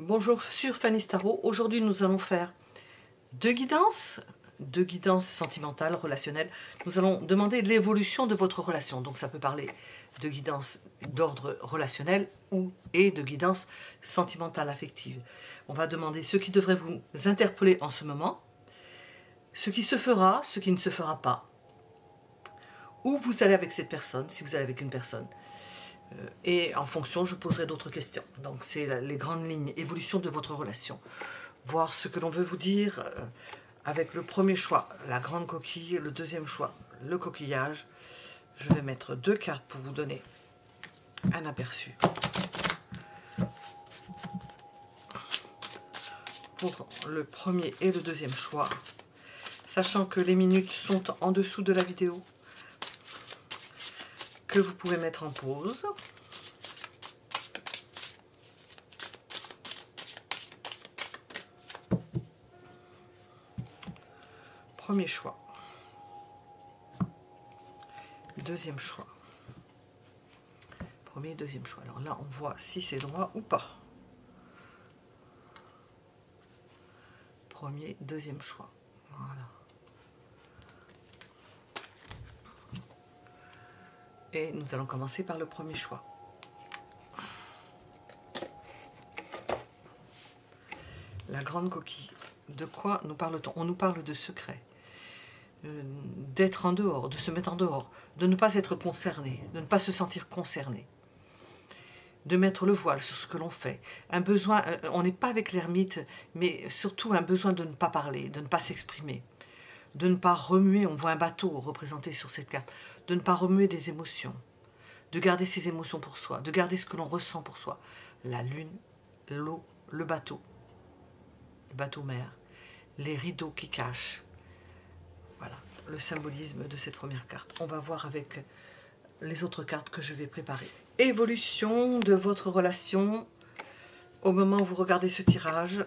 Bonjour sur Fanny's Tarot. Aujourd'hui nous allons faire deux guidances sentimentales, relationnelles. Nous allons demander l'évolution de votre relation. Donc ça peut parler de guidance d'ordre relationnel et de guidance sentimentale, affective. On va demander ce qui devrait vous interpeller en ce moment, ce qui se fera, ce qui ne se fera pas, où vous allez avec cette personne, si vous allez avec une personne. Et en fonction, je poserai d'autres questions. Donc c'est les grandes lignes, évolution de votre relation. Voir ce que l'on veut vous dire avec le premier choix, la grande coquille, le deuxième choix, le coquillage. Je vais mettre deux cartes pour vous donner un aperçu. Pour le premier et le deuxième choix, sachant que les minutes sont en dessous de la vidéo, que vous pouvez mettre en pause. Premier choix. Deuxième choix. Premier et deuxième choix. Alors là, on voit si c'est droit ou pas. Premier, deuxième choix. Voilà. Et nous allons commencer par le premier choix. La grande coquille. De quoi nous parle-t-on? On nous parle de secret. D'être en dehors, de se mettre en dehors, de ne pas être concerné, de ne pas se sentir concerné. De mettre le voile sur ce que l'on fait. Un besoin, on n'est pas avec l'ermite, mais surtout un besoin de ne pas parler, de ne pas s'exprimer. De ne pas remuer, on voit un bateau représenté sur cette carte, de ne pas remuer des émotions, de garder ses émotions pour soi, de garder ce que l'on ressent pour soi. La lune, l'eau, le bateau mer, les rideaux qui cachent. Voilà, le symbolisme de cette première carte. On va voir avec les autres cartes que je vais préparer. Évolution de votre relation. Au moment où vous regardez ce tirage,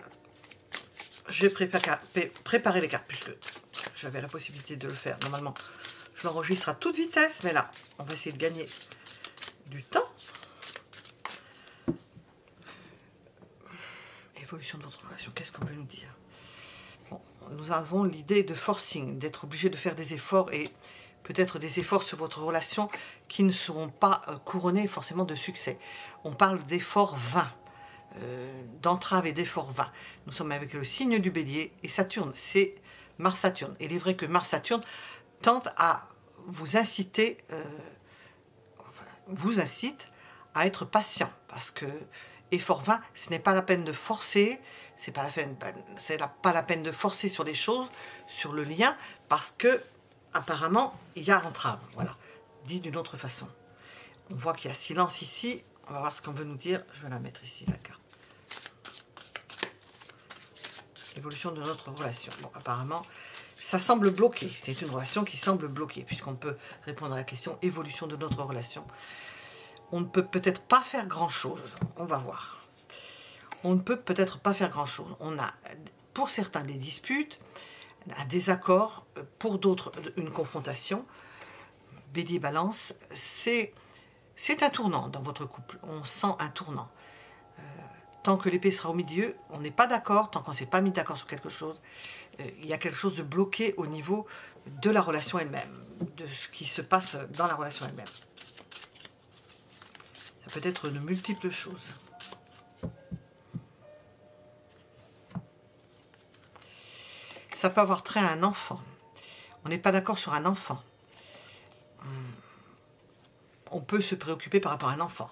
j'ai préparé les cartes, puisque j'avais la possibilité de le faire. Normalement, je l'enregistre à toute vitesse, mais là, on va essayer de gagner du temps. Évolution de votre relation, qu'est-ce qu'on veut nous dire? Bon, nous avons l'idée de forcing, d'être obligé de faire des efforts et peut-être des efforts sur votre relation qui ne seront pas couronnés forcément de succès. On parle d'efforts vains, d'entraves et d'efforts vains. Nous sommes avec le signe du bélier et Saturne, c'est Mars-Saturne. Et il est vrai que Mars-Saturne tente à vous inciter, à être patient, parce que effort vain, ce n'est pas la peine de forcer, c'est pas la peine de forcer sur les choses, sur le lien, parce que apparemment il y a entrave. Voilà, dit d'une autre façon. On voit qu'il y a silence ici. On va voir ce qu'on veut nous dire. Je vais la mettre ici, la carte. Évolution de notre relation. Bon, apparemment, ça semble bloqué. C'est une relation qui semble bloquée, puisqu'on peut répondre à la question évolution de notre relation. On ne peut peut-être pas faire grand-chose. On va voir. On ne peut peut-être pas faire grand-chose. On a, pour certains, des disputes, un désaccord, pour d'autres, une confrontation. Bélier, Balance, c'est un tournant dans votre couple. On sent un tournant. Tant que l'épée sera au milieu, on n'est pas d'accord. Tant qu'on ne s'est pas mis d'accord sur quelque chose, il y a quelque chose de bloqué au niveau de la relation elle-même, de ce qui se passe dans la relation elle-même. Ça peut être de multiples choses. Ça peut avoir trait à un enfant. On n'est pas d'accord sur un enfant. On peut se préoccuper par rapport à un enfant.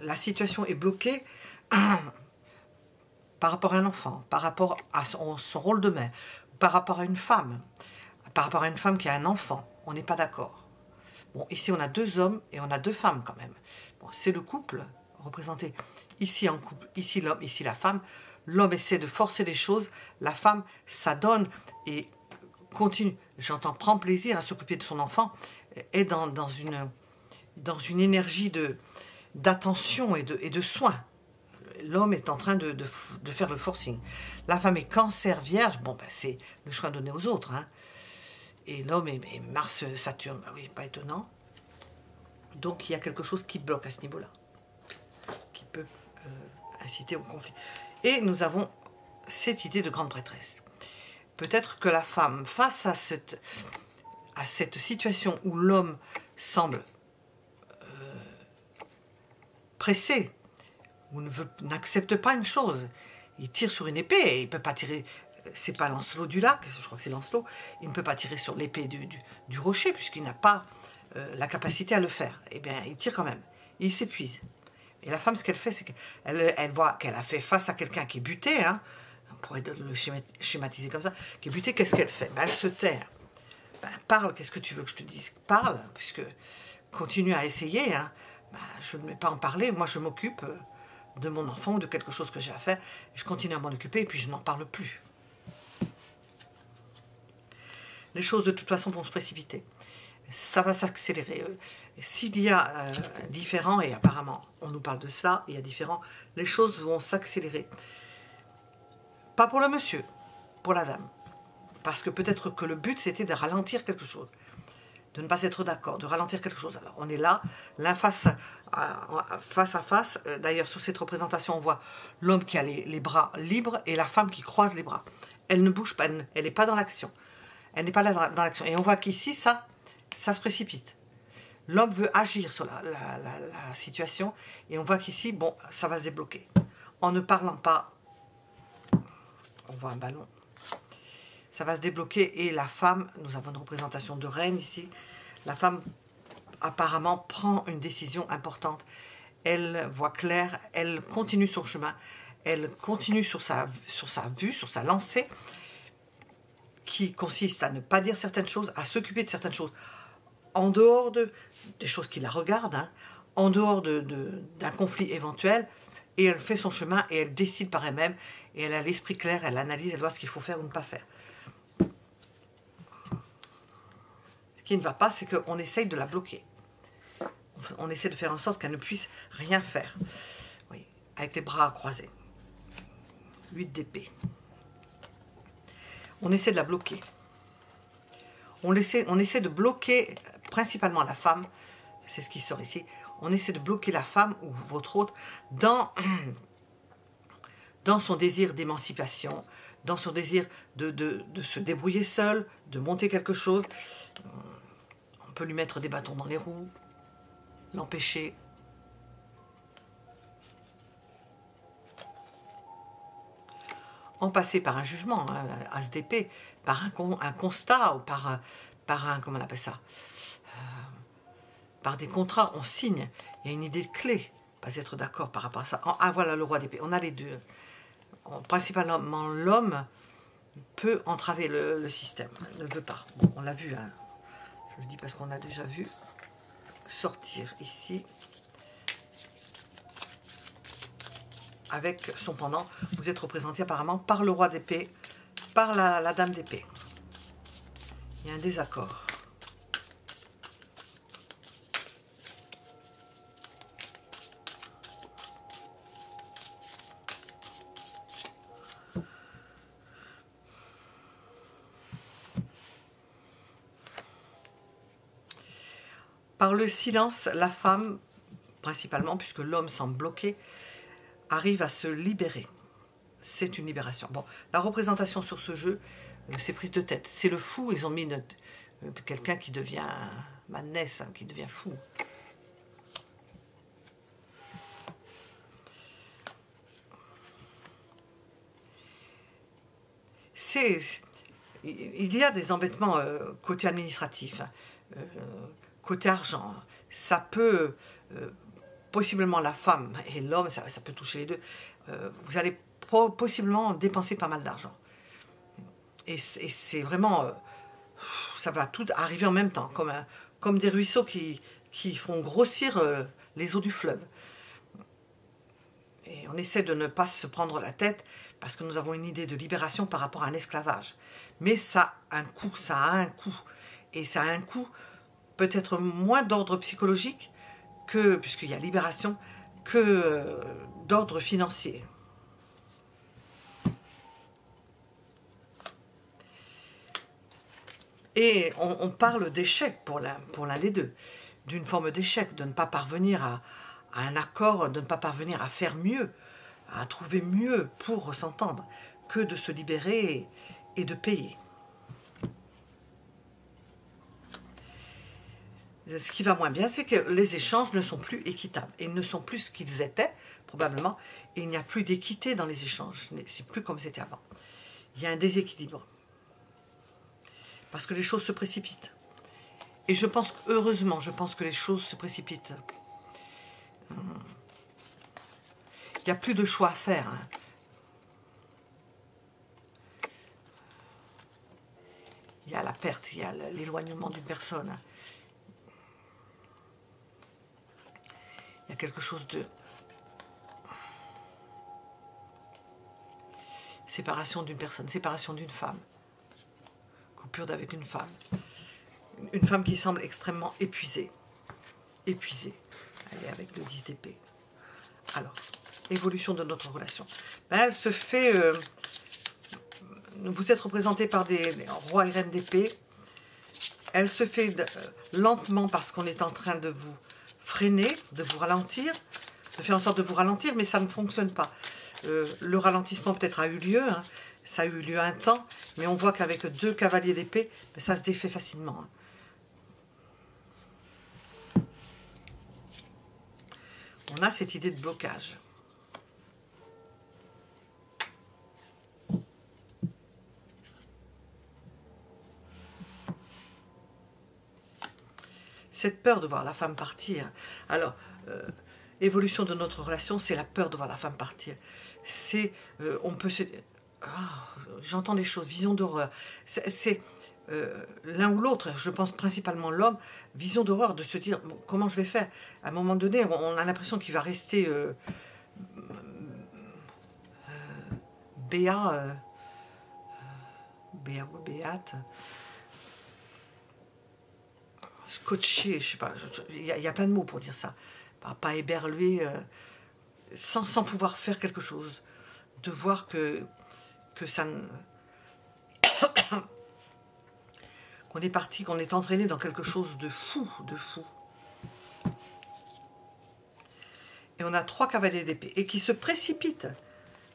La situation est bloquée par rapport à un enfant, par rapport à son rôle de mère, par rapport à une femme qui a un enfant. On n'est pas d'accord. Bon, ici on a deux hommes et on a deux femmes quand même. Bon, c'est le couple représenté ici en couple, ici l'homme, ici la femme. L'homme essaie de forcer les choses, la femme s'adonne et continue. J'entends prend plaisir à s'occuper de son enfant, est dans une énergie d'attention et de soin. L'homme est en train de faire le forcing. La femme est Cancer, Vierge, bon ben c'est le soin donné aux autres, hein. Et l'homme est Mars, Saturne, ben oui, pas étonnant. Donc il y a quelque chose qui bloque à ce niveau-là, qui peut adversité, au conflit. Et nous avons cette idée de grande prêtresse. Peut-être que la femme, face à cette situation où l'homme semble pressé, ou n'accepte pas une chose, il tire sur une épée, et il ne peut pas tirer, c'est pas Lancelot du lac, je crois que c'est Lancelot, il ne peut pas tirer sur l'épée du rocher, puisqu'il n'a pas la capacité à le faire. Eh bien, il tire quand même, il s'épuise. Et la femme, ce qu'elle fait, c'est qu'elle voit qu'elle a fait face à quelqu'un qui est buté, hein, on pourrait le schématiser comme ça, qui est buté, qu'est-ce qu'elle fait? Ben, elle se terre. Ben, parle, qu'est-ce que tu veux que je te dise? Parle, puisque continue à essayer, hein. Ben, je ne vais pas en parler, moi je m'occupe de mon enfant ou de quelque chose que j'ai à faire, je continue à m'en occuper et puis je n'en parle plus. Les choses de toute façon vont se précipiter, ça va s'accélérer. S'il y a différent, et apparemment on nous parle de ça, il y a différent, les choses vont s'accélérer. Pas pour le monsieur, pour la dame. Parce que peut-être que le but c'était de ralentir quelque chose, de ne pas être d'accord, de ralentir quelque chose. Alors on est là, l'un face à face. D'ailleurs sur cette représentation on voit l'homme qui a les bras libres et la femme qui croise les bras. Elle ne bouge pas, elle n'est pas dans l'action. Elle n'est pas là dans l'action. Et on voit qu'ici ça se précipite. L'homme veut agir sur la situation et on voit qu'ici, bon, ça va se débloquer. En ne parlant pas, on voit un ballon. Ça va se débloquer et la femme, nous avons une représentation de reine ici, la femme apparemment prend une décision importante, elle voit clair, elle continue son chemin, elle continue sur sa vue, sur sa lancée, qui consiste à ne pas dire certaines choses, à s'occuper de certaines choses, en dehors des choses qui la regardent, hein, en dehors d'un conflit éventuel, et elle fait son chemin et elle décide par elle-même, et elle a l'esprit clair, elle analyse, elle voit ce qu'il faut faire ou ne pas faire. Ce qui ne va pas, c'est qu'on essaye de la bloquer. On essaie de faire en sorte qu'elle ne puisse rien faire. Oui, avec les bras croisés. 8 d'épée. On essaie de la bloquer. On essaie de bloquer principalement la femme, c'est ce qui sort ici, on essaie de bloquer la femme ou votre hôte dans son désir d'émancipation, dans son désir de se débrouiller seul, de monter quelque chose. On peut lui mettre des bâtons dans les roues, l'empêcher. En passer par un jugement, hein, as d'épée, par un constat ou par un, comment on appelle ça, par des contrats, on signe, il y a une idée de clé, pas être d'accord par rapport à ça. Ah voilà le roi d'épée, on a les deux. Principalement l'homme peut entraver le système, ne veut pas. Bon, on l'a vu, hein. Je le dis parce qu'on a déjà vu sortir ici. Avec son pendant, vous êtes représenté apparemment par le roi d'épée, par la dame d'épée. Il y a un désaccord. Par le silence, la femme, principalement, puisque l'homme semble bloqué, arrive à se libérer. C'est une libération. Bon, la représentation sur ce jeu, c'est prise de tête. C'est le fou, ils ont mis quelqu'un qui devient madness, hein, qui devient fou. Il y a des embêtements côté administratif, hein, côté argent. Ça peut... possiblement la femme et l'homme, ça peut toucher les deux, vous allez possiblement dépenser pas mal d'argent. Et c'est vraiment, ça va tout arriver en même temps, comme des ruisseaux qui font grossir les eaux du fleuve. Et on essaie de ne pas se prendre la tête, parce que nous avons une idée de libération par rapport à un esclavage. Mais ça a un coût, ça a un coût. Et ça a un coût peut-être moins d'ordre psychologique, puisqu'il y a libération, que d'ordre financier. Et on parle d'échec pour l'un des deux, d'une forme d'échec, de ne pas parvenir à un accord, de ne pas parvenir à faire mieux, à trouver mieux pour s'entendre que de se libérer et de payer. Ce qui va moins bien, c'est que les échanges ne sont plus équitables. Ils ne sont plus ce qu'ils étaient, probablement, et il n'y a plus d'équité dans les échanges. C'est plus comme c'était avant. Il y a un déséquilibre. Parce que les choses se précipitent. Et je pense, heureusement, je pense que les choses se précipitent. Il n'y a plus de choix à faire. Hein. Il y a la perte, il y a l'éloignement d'une personne. Il y a quelque chose de... séparation d'une personne, séparation d'une femme. Coupure avec une femme. Une femme qui semble extrêmement épuisée. Épuisée. Elle est avec le 10 d'épée. Alors, évolution de notre relation. Ben, elle se fait... vous êtes représenté par des rois et reines d'épée. Elle se fait lentement parce qu'on est en train de vous freiner, de vous ralentir, de faire en sorte de vous ralentir, mais ça ne fonctionne pas. Le ralentissement peut-être a eu lieu, hein, ça a eu lieu un temps, mais on voit qu'avec 2 cavaliers d'épée, ben, ça se défait facilement. Hein. On a cette idée de blocage. Cette peur de voir la femme partir. Alors, évolution de notre relation, c'est la peur de voir la femme partir. C'est, on peut se... j'entends des choses, vision d'horreur. C'est l'un ou l'autre, je pense principalement l'homme, vision d'horreur de se dire, bon, comment je vais faire? À un moment donné, on a l'impression qu'il va rester béat ou béate, scotché, je sais pas, il y a plein de mots pour dire ça, pas éberlué, sans pouvoir faire quelque chose, de voir que ça ne... qu'on est parti, qu'on est entraîné dans quelque chose de fou, Et on a 3 cavaliers d'épée, et qui se précipitent.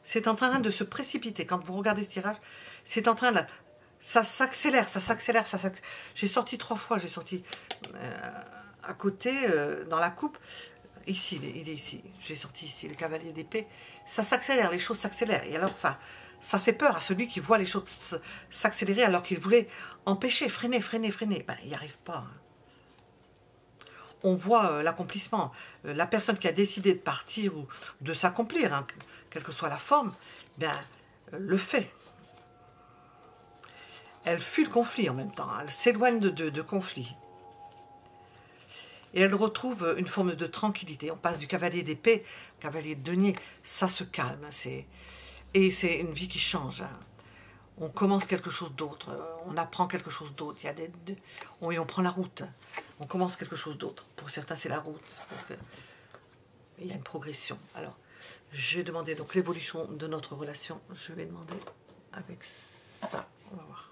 C'est en train de se précipiter. Quand vous regardez ce tirage, c'est en train de... Ça s'accélère, ça s'accélère, ça s'accélère. J'ai sorti 3 fois, j'ai sorti à côté, dans la coupe. Ici, il est ici. J'ai sorti ici, le cavalier d'épée. Ça s'accélère, les choses s'accélèrent. Et alors, ça fait peur à celui qui voit les choses s'accélérer alors qu'il voulait empêcher, freiner. Ben, il n'y arrive pas. Hein. On voit l'accomplissement. La personne qui a décidé de partir ou de s'accomplir, hein, quelle que soit la forme, ben, le fait. Elle fuit le conflit en même temps. Elle s'éloigne de conflit. Et elle retrouve une forme de tranquillité. On passe du cavalier d'épée, cavalier de denier, ça se calme. Et c'est une vie qui change. On commence quelque chose d'autre, on apprend quelque chose d'autre. On prend la route, on commence quelque chose d'autre. Pour certains, c'est la route. Il y a une progression. Alors, je vais demander donc l'évolution de notre relation. Je vais demander avec ça. On va voir.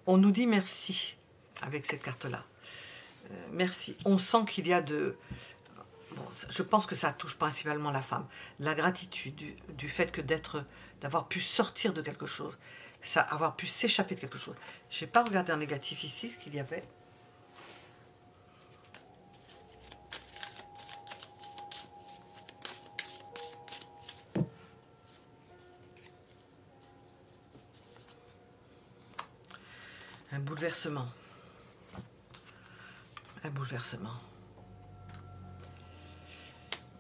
On nous dit merci avec cette carte-là. Merci. On sent qu'il y a de... Bon, je pense que ça touche principalement la femme. La gratitude du fait que d'avoir pu sortir de quelque chose, avoir pu s'échapper de quelque chose. Je n'ai pas regardé en négatif ici ce qu'il y avait. Un bouleversement. Un bouleversement.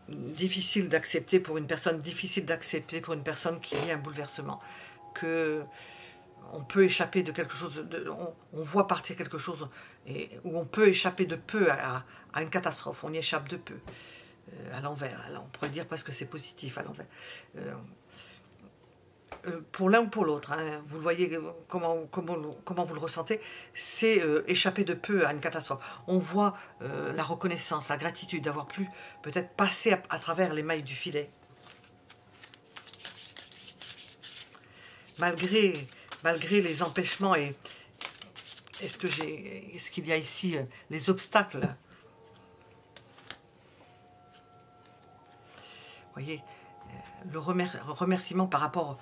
Difficile d'accepter pour une personne, difficile d'accepter pour une personne qui vit un bouleversement. Que on peut échapper de quelque chose, on voit partir quelque chose, où on peut échapper de peu à une catastrophe. On y échappe de peu, à l'envers. On pourrait dire parce que c'est positif à l'envers. pour l'un ou pour l'autre, hein, vous le voyez comment vous le ressentez, c'est échapper de peu à une catastrophe. On voit la reconnaissance, la gratitude d'avoir pu peut-être passer à travers les mailles du filet. Malgré les empêchements et est-ce qu'il y a ici les obstacles. Vous voyez, le remerciement par rapport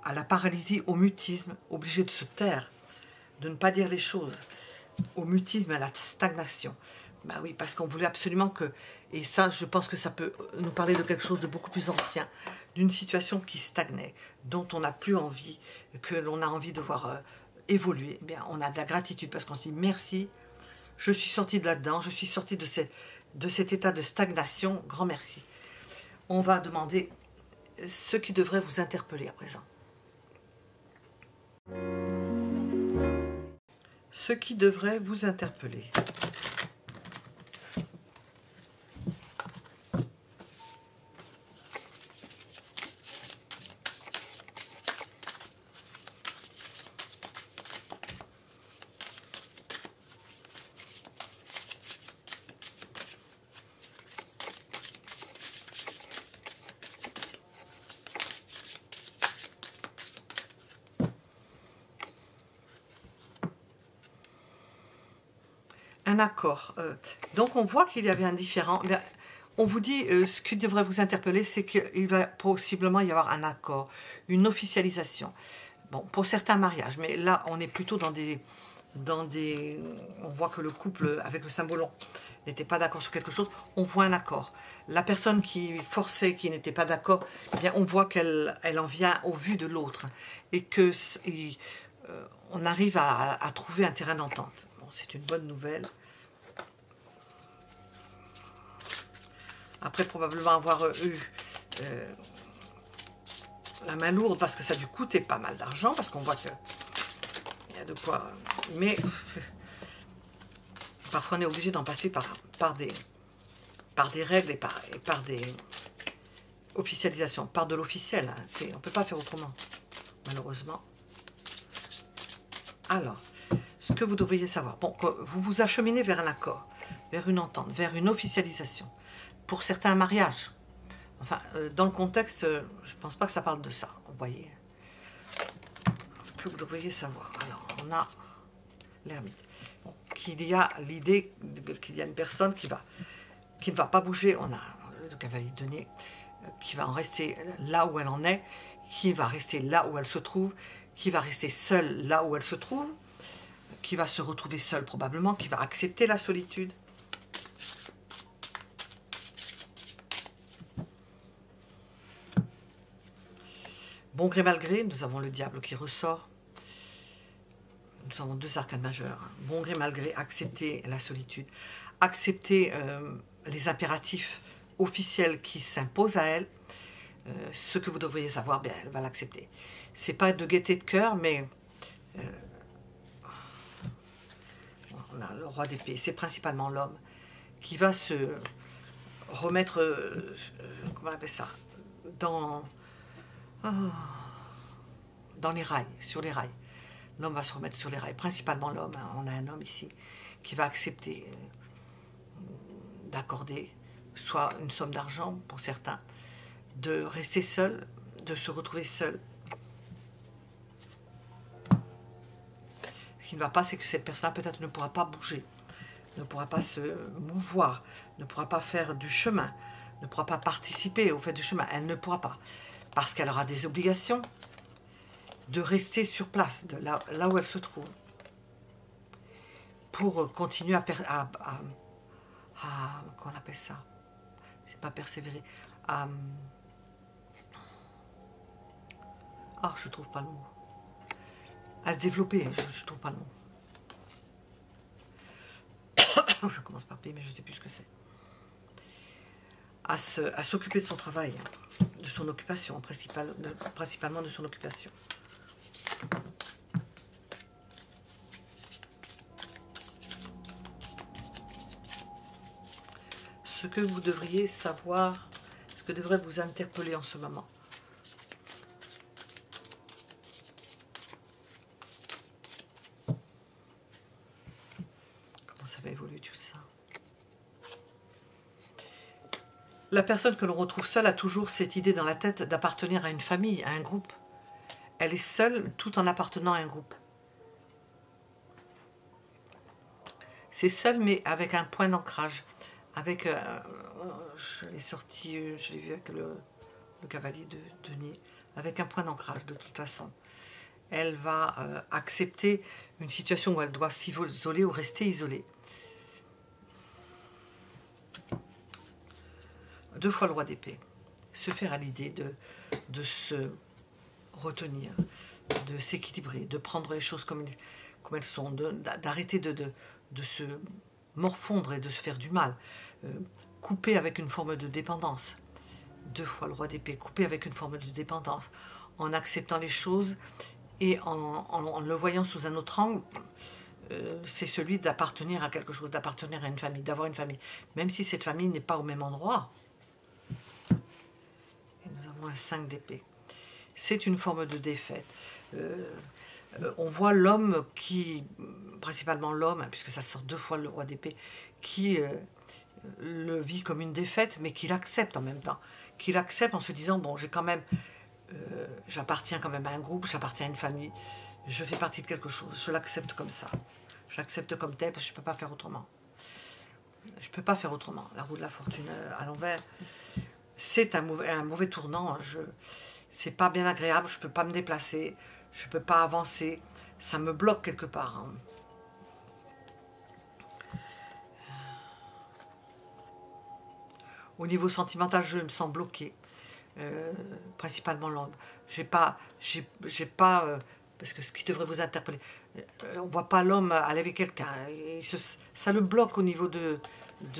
à la paralysie, au mutisme, obligé de se taire, de ne pas dire les choses, au mutisme, à la stagnation. Ben oui, parce qu'on voulait absolument que, et ça, je pense que ça peut nous parler de quelque chose de beaucoup plus ancien, d'une situation qui stagnait, dont on n'a plus envie, que l'on a envie de voir évoluer. Eh bien, on a de la gratitude parce qu'on se dit merci, je suis sortie de là-dedans, je suis sortie de cet état de stagnation, grand merci. On va demander ce qui devrait vous interpeller à présent. Ce qui devrait vous interpeller. Un accord. Donc on voit qu'il y avait un différend. On vous dit, ce qui devrait vous interpeller, c'est qu'il va possiblement y avoir un accord, une officialisation. Bon, pour certains mariages, mais là on est plutôt dans des... On voit que le couple, avec le symbole, n'était pas d'accord sur quelque chose, on voit un accord. La personne qui forçait, qui n'était pas d'accord, eh bien on voit qu'elle en vient au vu de l'autre, et que on arrive à trouver un terrain d'entente. Bon, c'est une bonne nouvelle. Après probablement avoir eu la main lourde, parce que ça a dû coûter pas mal d'argent, parce qu'on voit qu'il y a de quoi... Mais parfois on est obligé d'en passer par des règles et par des officialisations, par de l'officiel. Hein. On ne peut pas faire autrement, malheureusement. Alors, ce que vous devriez savoir, bon, vous vous acheminez vers un accord, vers une entente, vers une officialisation. Pour certains mariages, enfin, dans le contexte, je ne pense pas que ça parle de ça, vous voyez. Ce que vous devriez savoir. Alors, on a l'ermite. Bon, qu'il y a l'idée qu'il y a une personne qui ne va pas bouger. On a le cavalier de denier qui va en rester là où elle en est, qui va rester là où elle se trouve, qui va rester seule là où elle se trouve, qui va se retrouver seule probablement, qui va accepter la solitude. Bon gré mal gré, nous avons le diable qui ressort. Nous avons deux arcanes majeures. Bon gré mal gré, accepter la solitude, accepter les impératifs officiels qui s'imposent à elle. Ce que vous devriez savoir, bien, elle va l'accepter. C'est pas de gaieté de cœur, mais on a le roi d'épée. C'est principalement l'homme qui va se remettre, comment on appelle ça, dans les rails, sur les rails. L'homme va se remettre sur les rails, principalement l'homme. Hein. On a un homme ici qui va accepter d'accorder soit une somme d'argent pour certains, de rester seul, de se retrouver seul. Ce qui ne va pas, c'est que cette personne-là peut-être ne pourra pas bouger, ne pourra pas se mouvoir, ne pourra pas faire du chemin, ne pourra pas participer au fait du chemin. Elle ne pourra pas, parce qu'elle aura des obligations de rester sur place, de là où elle se trouve, pour continuer qu'on appelle ça, c'est pas persévérer, je trouve pas le mot, à se développer, je trouve pas le mot, ça commence par P, mais je sais plus ce que c'est, à s'occuper de son travail, de son occupation, principalement de son occupation. Ce que vous devriez savoir, ce que devrait vous interpeller en ce moment. La personne que l'on retrouve seule a toujours cette idée dans la tête d'appartenir à une famille, à un groupe. Elle est seule tout en appartenant à un groupe. C'est seul mais avec un point d'ancrage. Avec, je l'ai sorti, je l'ai vu avec le cavalier de denier, avec un point d'ancrage de toute façon. Elle va accepter une situation où elle doit s'isoler ou rester isolée. 2 fois le roi d'épée. Se faire à l'idée de se retenir, de s'équilibrer, de prendre les choses comme elles sont, d'arrêter de se morfondre et de se faire du mal. Couper avec une forme de dépendance. 2 fois le roi d'épée. Couper avec une forme de dépendance. En acceptant les choses et en le voyant sous un autre angle, c'est celui d'appartenir à quelque chose, d'appartenir à une famille, d'avoir une famille. Même si cette famille n'est pas au même endroit. Et nous avons un 5 d'épée. C'est une forme de défaite. On voit l'homme qui, principalement l'homme, puisque ça sort 2 fois le roi d'épée, qui le vit comme une défaite, mais qui l'accepte en même temps. Qui l'accepte en se disant, bon, j'ai quand même, j'appartiens quand même à un groupe, j'appartiens à une famille, je fais partie de quelque chose, je l'accepte comme ça. Je l'accepte comme tel, parce que je ne peux pas faire autrement. Je ne peux pas faire autrement. La roue de la fortune à l'envers, c'est un mauvais tournant. C'est pas bien agréable, je ne peux pas me déplacer, je ne peux pas avancer, ça me bloque quelque part. Hein. Au niveau sentimental, je me sens bloqué, principalement l'homme. J'ai pas parce que ce qui devrait vous interpeller, on ne voit pas l'homme aller avec quelqu'un, ça le bloque au niveau de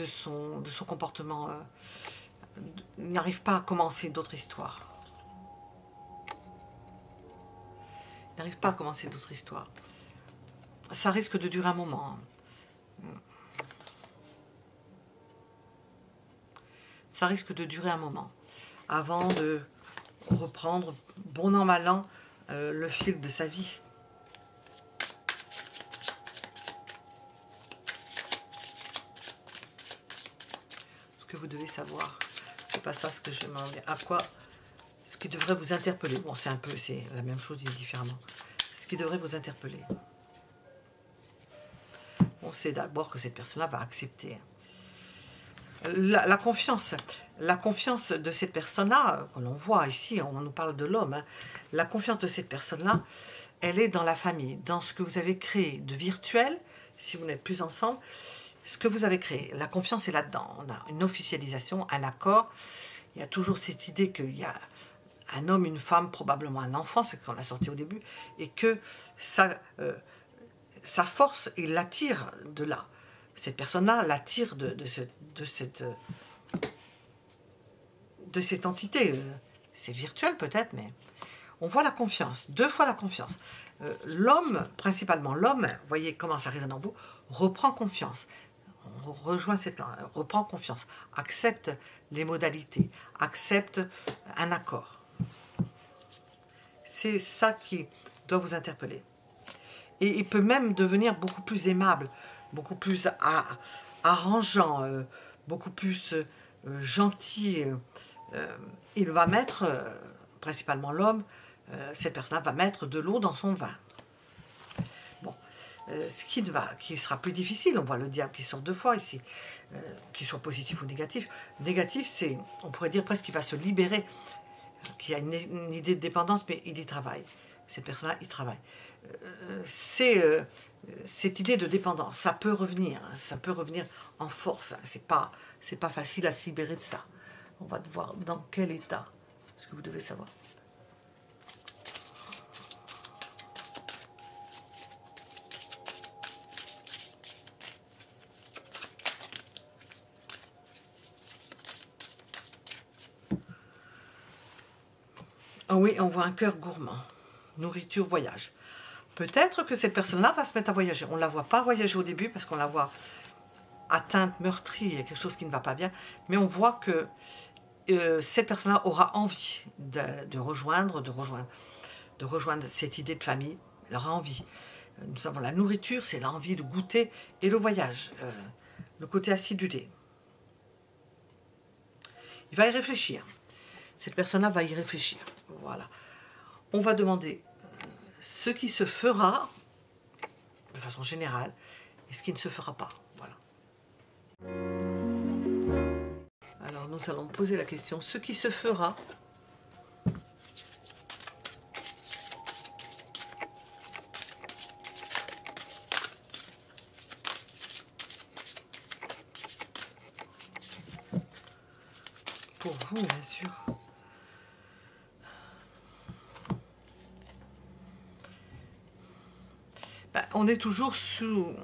son comportement. Il n'arrive pas à commencer d'autres histoires. Il n'arrive pas à commencer d'autres histoires. Ça risque de durer un moment. Ça risque de durer un moment. Avant de reprendre, bon an, mal an, le fil de sa vie. Ce que vous devez savoir, c'est pas ça ce que je demande. À quoi, ce qui devrait vous interpeller. Bon, c'est la même chose, dit différemment. Ce qui devrait vous interpeller. On sait d'abord que cette personne-là va accepter. La confiance de cette personne-là, qu'on voit ici, on nous parle de l'homme, hein, la confiance de cette personne-là, elle est dans la famille, dans ce que vous avez créé de virtuel, si vous n'êtes plus ensemble, ce que vous avez créé. La confiance est là-dedans. On a une officialisation, un accord. Il y a toujours cette idée qu'il y a un homme, une femme, probablement un enfant, c'est ce qu'on a sorti au début, et que sa force, il l'attire de là. Cette personne-là l'attire de cette entité. C'est virtuel peut-être, mais on voit la confiance, 2 fois la confiance. L'homme, principalement l'homme, voyez comment ça résonne en vous, reprend confiance. On rejoint reprend confiance, accepte les modalités, accepte un accord. C'est ça qui doit vous interpeller. Et il peut même devenir beaucoup plus aimable, beaucoup plus arrangeant, beaucoup plus gentil. Il va mettre, principalement l'homme, cette personne-là va mettre de l'eau dans son vin. Bon, ce qui sera plus difficile, on voit le diable qui sort 2 fois ici, qu'il soit positif ou négatif. Négatif, c'est, on pourrait dire presque qu'il va se libérer, qu'il y a une idée de dépendance, mais il y travaille. Cette personne-là, il travaille. C'est cette idée de dépendance, ça peut revenir en force. C'est pas facile à se libérer de ça. On va voir dans quel état, ce que vous devez savoir. Ah oui, on voit un cœur gourmand. Nourriture, voyage. Peut-être que cette personne-là va se mettre à voyager. On ne la voit pas voyager au début parce qu'on la voit atteinte, meurtrie, il y a quelque chose qui ne va pas bien. Mais on voit que cette personne-là aura envie de rejoindre cette idée de famille. Elle aura envie. Nous avons la nourriture, c'est l'envie de goûter, et le voyage, le côté acidulé. Il va y réfléchir. Cette personne-là va y réfléchir. Voilà. On va demander ce qui se fera, de façon générale, et ce qui ne se fera pas. Voilà. Alors, nous allons poser la question, ce qui se fera, pour vous, bien sûr. Ben, on est toujours sous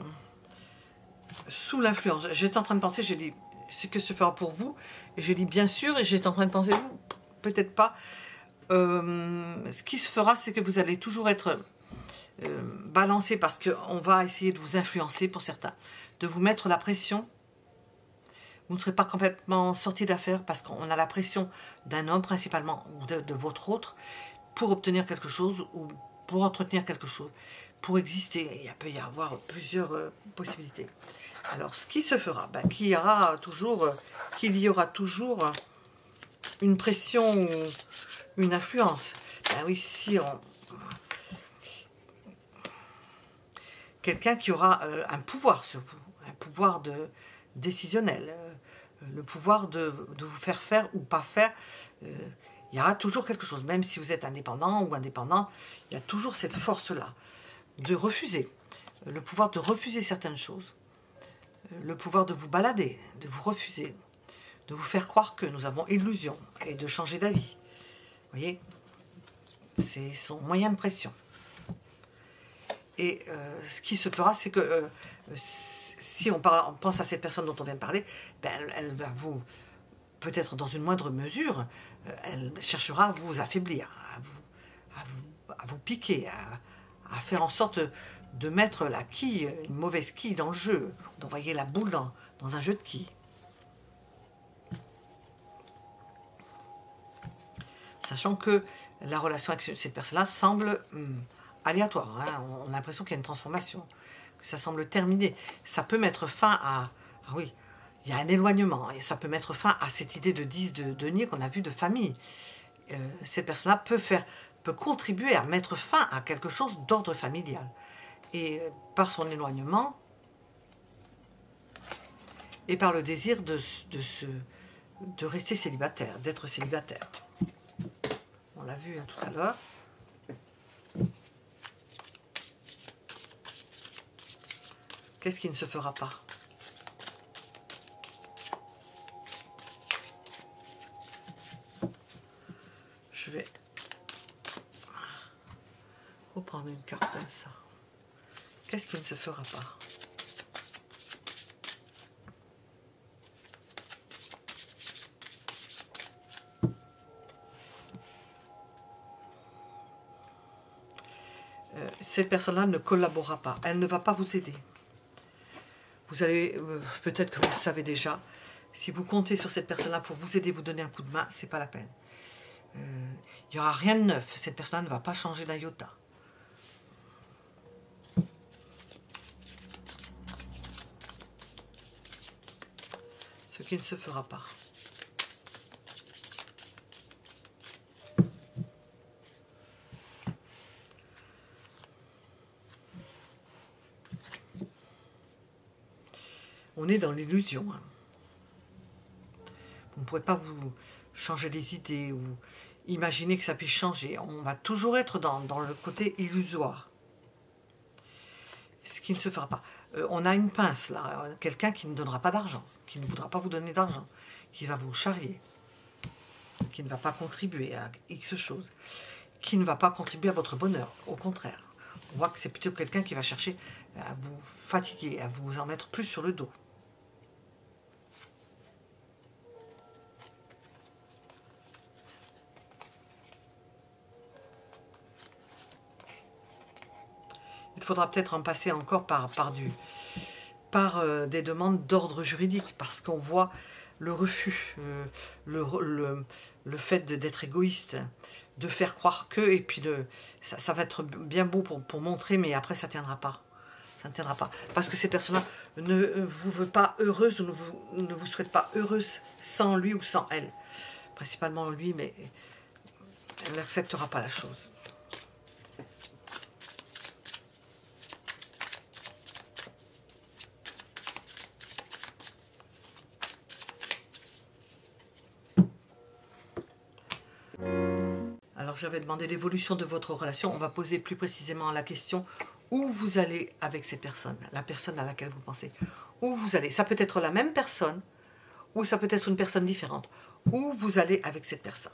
l'influence. J'étais en train de penser, j'ai dit ce que se fera pour vous, et j'ai dit bien sûr, et j'étais en train de penser, peut-être pas. Ce qui se fera, c'est que vous allez toujours être balancé, parce qu'on va essayer de vous influencer pour certains, de vous mettre la pression. Vous ne serez pas complètement sorti d'affaire, parce qu'on a la pression d'un homme principalement, ou de votre autre, pour obtenir quelque chose, ou pour entretenir quelque chose, pour exister. Il peut y avoir plusieurs possibilités. Alors, ce qui se fera, ben, qu'il y aura toujours une pression ou une influence. Ben oui, si on... Quelqu'un qui aura un pouvoir sur vous, un pouvoir décisionnel, le pouvoir de vous faire ou pas faire, il y aura toujours quelque chose, même si vous êtes indépendant ou indépendant, il y a toujours cette force-là de refuser, le pouvoir de refuser certaines choses, le pouvoir de vous balader, de vous refuser, de vous faire croire que nous avons illusion et de changer d'avis. Vous voyez, c'est son moyen de pression. Et ce qui se fera, c'est que si on pense à cette personne dont on vient de parler, ben, elle va vous, peut-être dans une moindre mesure, elle cherchera à vous affaiblir, à vous piquer, à faire en sorte de mettre la quille, une mauvaise quille dans le jeu, d'envoyer la boule dans un jeu de quilles. Sachant que la relation avec cette personne-là semble aléatoire, hein. On a l'impression qu'il y a une transformation, que ça semble terminé. Ça peut mettre fin à... Ah oui, il y a un éloignement, et ça peut mettre fin à cette idée de 10 de denier qu'on a vu de famille. Cette personne-là peut contribuer à mettre fin à quelque chose d'ordre familial. Et par son éloignement, et par le désir de rester célibataire, d'être célibataire. On l'a vu tout à l'heure. Qu'est-ce qui ne se fera pas? Je vais reprendre une carte comme ça. Qu'est-ce qui ne se fera pas? Cette personne-là ne collaborera pas. Elle ne va pas vous aider. Vous allez, peut-être que vous le savez déjà, si vous comptez sur cette personne-là pour vous aider, vous donner un coup de main, c'est pas la peine. Il n'y aura rien de neuf. Cette personne-là ne va pas changer d'un iota. Ce qui ne se fera pas. On est dans l'illusion. Hein. Vous ne pourrez pas vous changer les idées ou imaginer que ça puisse changer. On va toujours être dans le côté illusoire. Ce qui ne se fera pas. On a une pince là, quelqu'un qui ne donnera pas d'argent, qui ne voudra pas vous donner d'argent, qui va vous charrier, qui ne va pas contribuer à X chose, qui ne va pas contribuer à votre bonheur. Au contraire, on voit que c'est plutôt quelqu'un qui va chercher à vous fatiguer, à vous en mettre plus sur le dos. Il faudra peut-être en passer encore par des demandes d'ordre juridique, parce qu'on voit le refus, le fait d'être égoïste, de faire croire que, et puis ça va être bien beau pour montrer, mais après ça ne tiendra pas. Ça ne tiendra pas. Parce que cette personne-là ne vous veut pas heureuse ou ne vous souhaite pas heureuse sans lui ou sans elle. Principalement lui, mais elle n'acceptera pas la chose. Alors, j'avais demandé l'évolution de votre relation. On va poser plus précisément la question où vous allez avec cette personne, la personne à laquelle vous pensez. Où vous allez. Ça peut être la même personne ou ça peut être une personne différente. Où vous allez avec cette personne.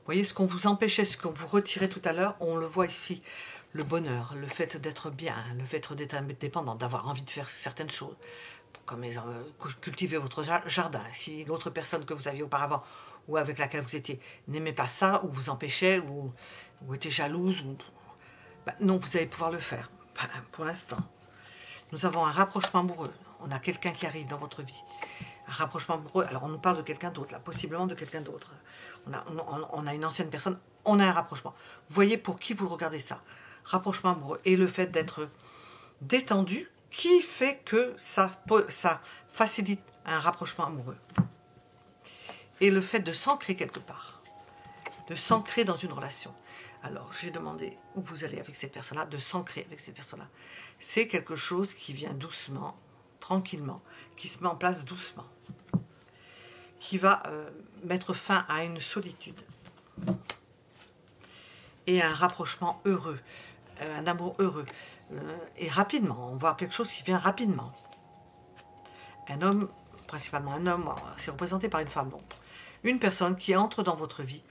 Vous voyez, ce qu'on vous empêchait, ce qu'on vous retirait tout à l'heure, on le voit ici. Le bonheur, le fait d'être bien, le fait d'être indépendant, d'avoir envie de faire certaines choses, comme cultiver votre jardin. Si l'autre personne que vous aviez auparavant ou avec laquelle vous étiez n'aimait pas ça, ou vous empêchait, ou était jalouse, ben non, vous allez pouvoir le faire, pour l'instant. Nous avons un rapprochement amoureux. On a quelqu'un qui arrive dans votre vie. Un rapprochement amoureux. Alors, on nous parle de quelqu'un d'autre, là, possiblement de quelqu'un d'autre. On a une ancienne personne, on a un rapprochement. Vous voyez pour qui vous regardez ça. Rapprochement amoureux. Et le fait d'être détendu, qui fait que ça facilite un rapprochement amoureux. Et le fait de s'ancrer quelque part. De s'ancrer dans une relation. Alors, j'ai demandé où vous allez avec cette personne-là, de s'ancrer avec cette personne-là. C'est quelque chose qui vient doucement, tranquillement, qui se met en place doucement, qui va mettre fin à une solitude et un rapprochement heureux, un amour heureux, et rapidement. On voit quelque chose qui vient rapidement. Un homme, principalement un homme, c'est représenté par une femme, donc une personne qui entre dans votre vie,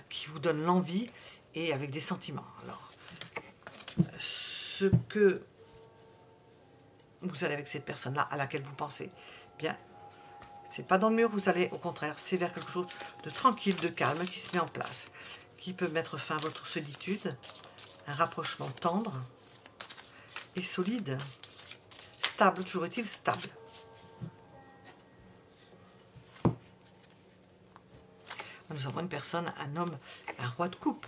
qui vous donne l'envie et avec des sentiments. Alors, ce que vous allez avec cette personne-là à laquelle vous pensez, bien, c'est pas dans le mur, vous allez au contraire, c'est vers quelque chose de tranquille, de calme qui se met en place, qui peut mettre fin à votre solitude, un rapprochement tendre et solide, stable, toujours est-il stable. Nous avons une personne, un homme, un roi de coupe,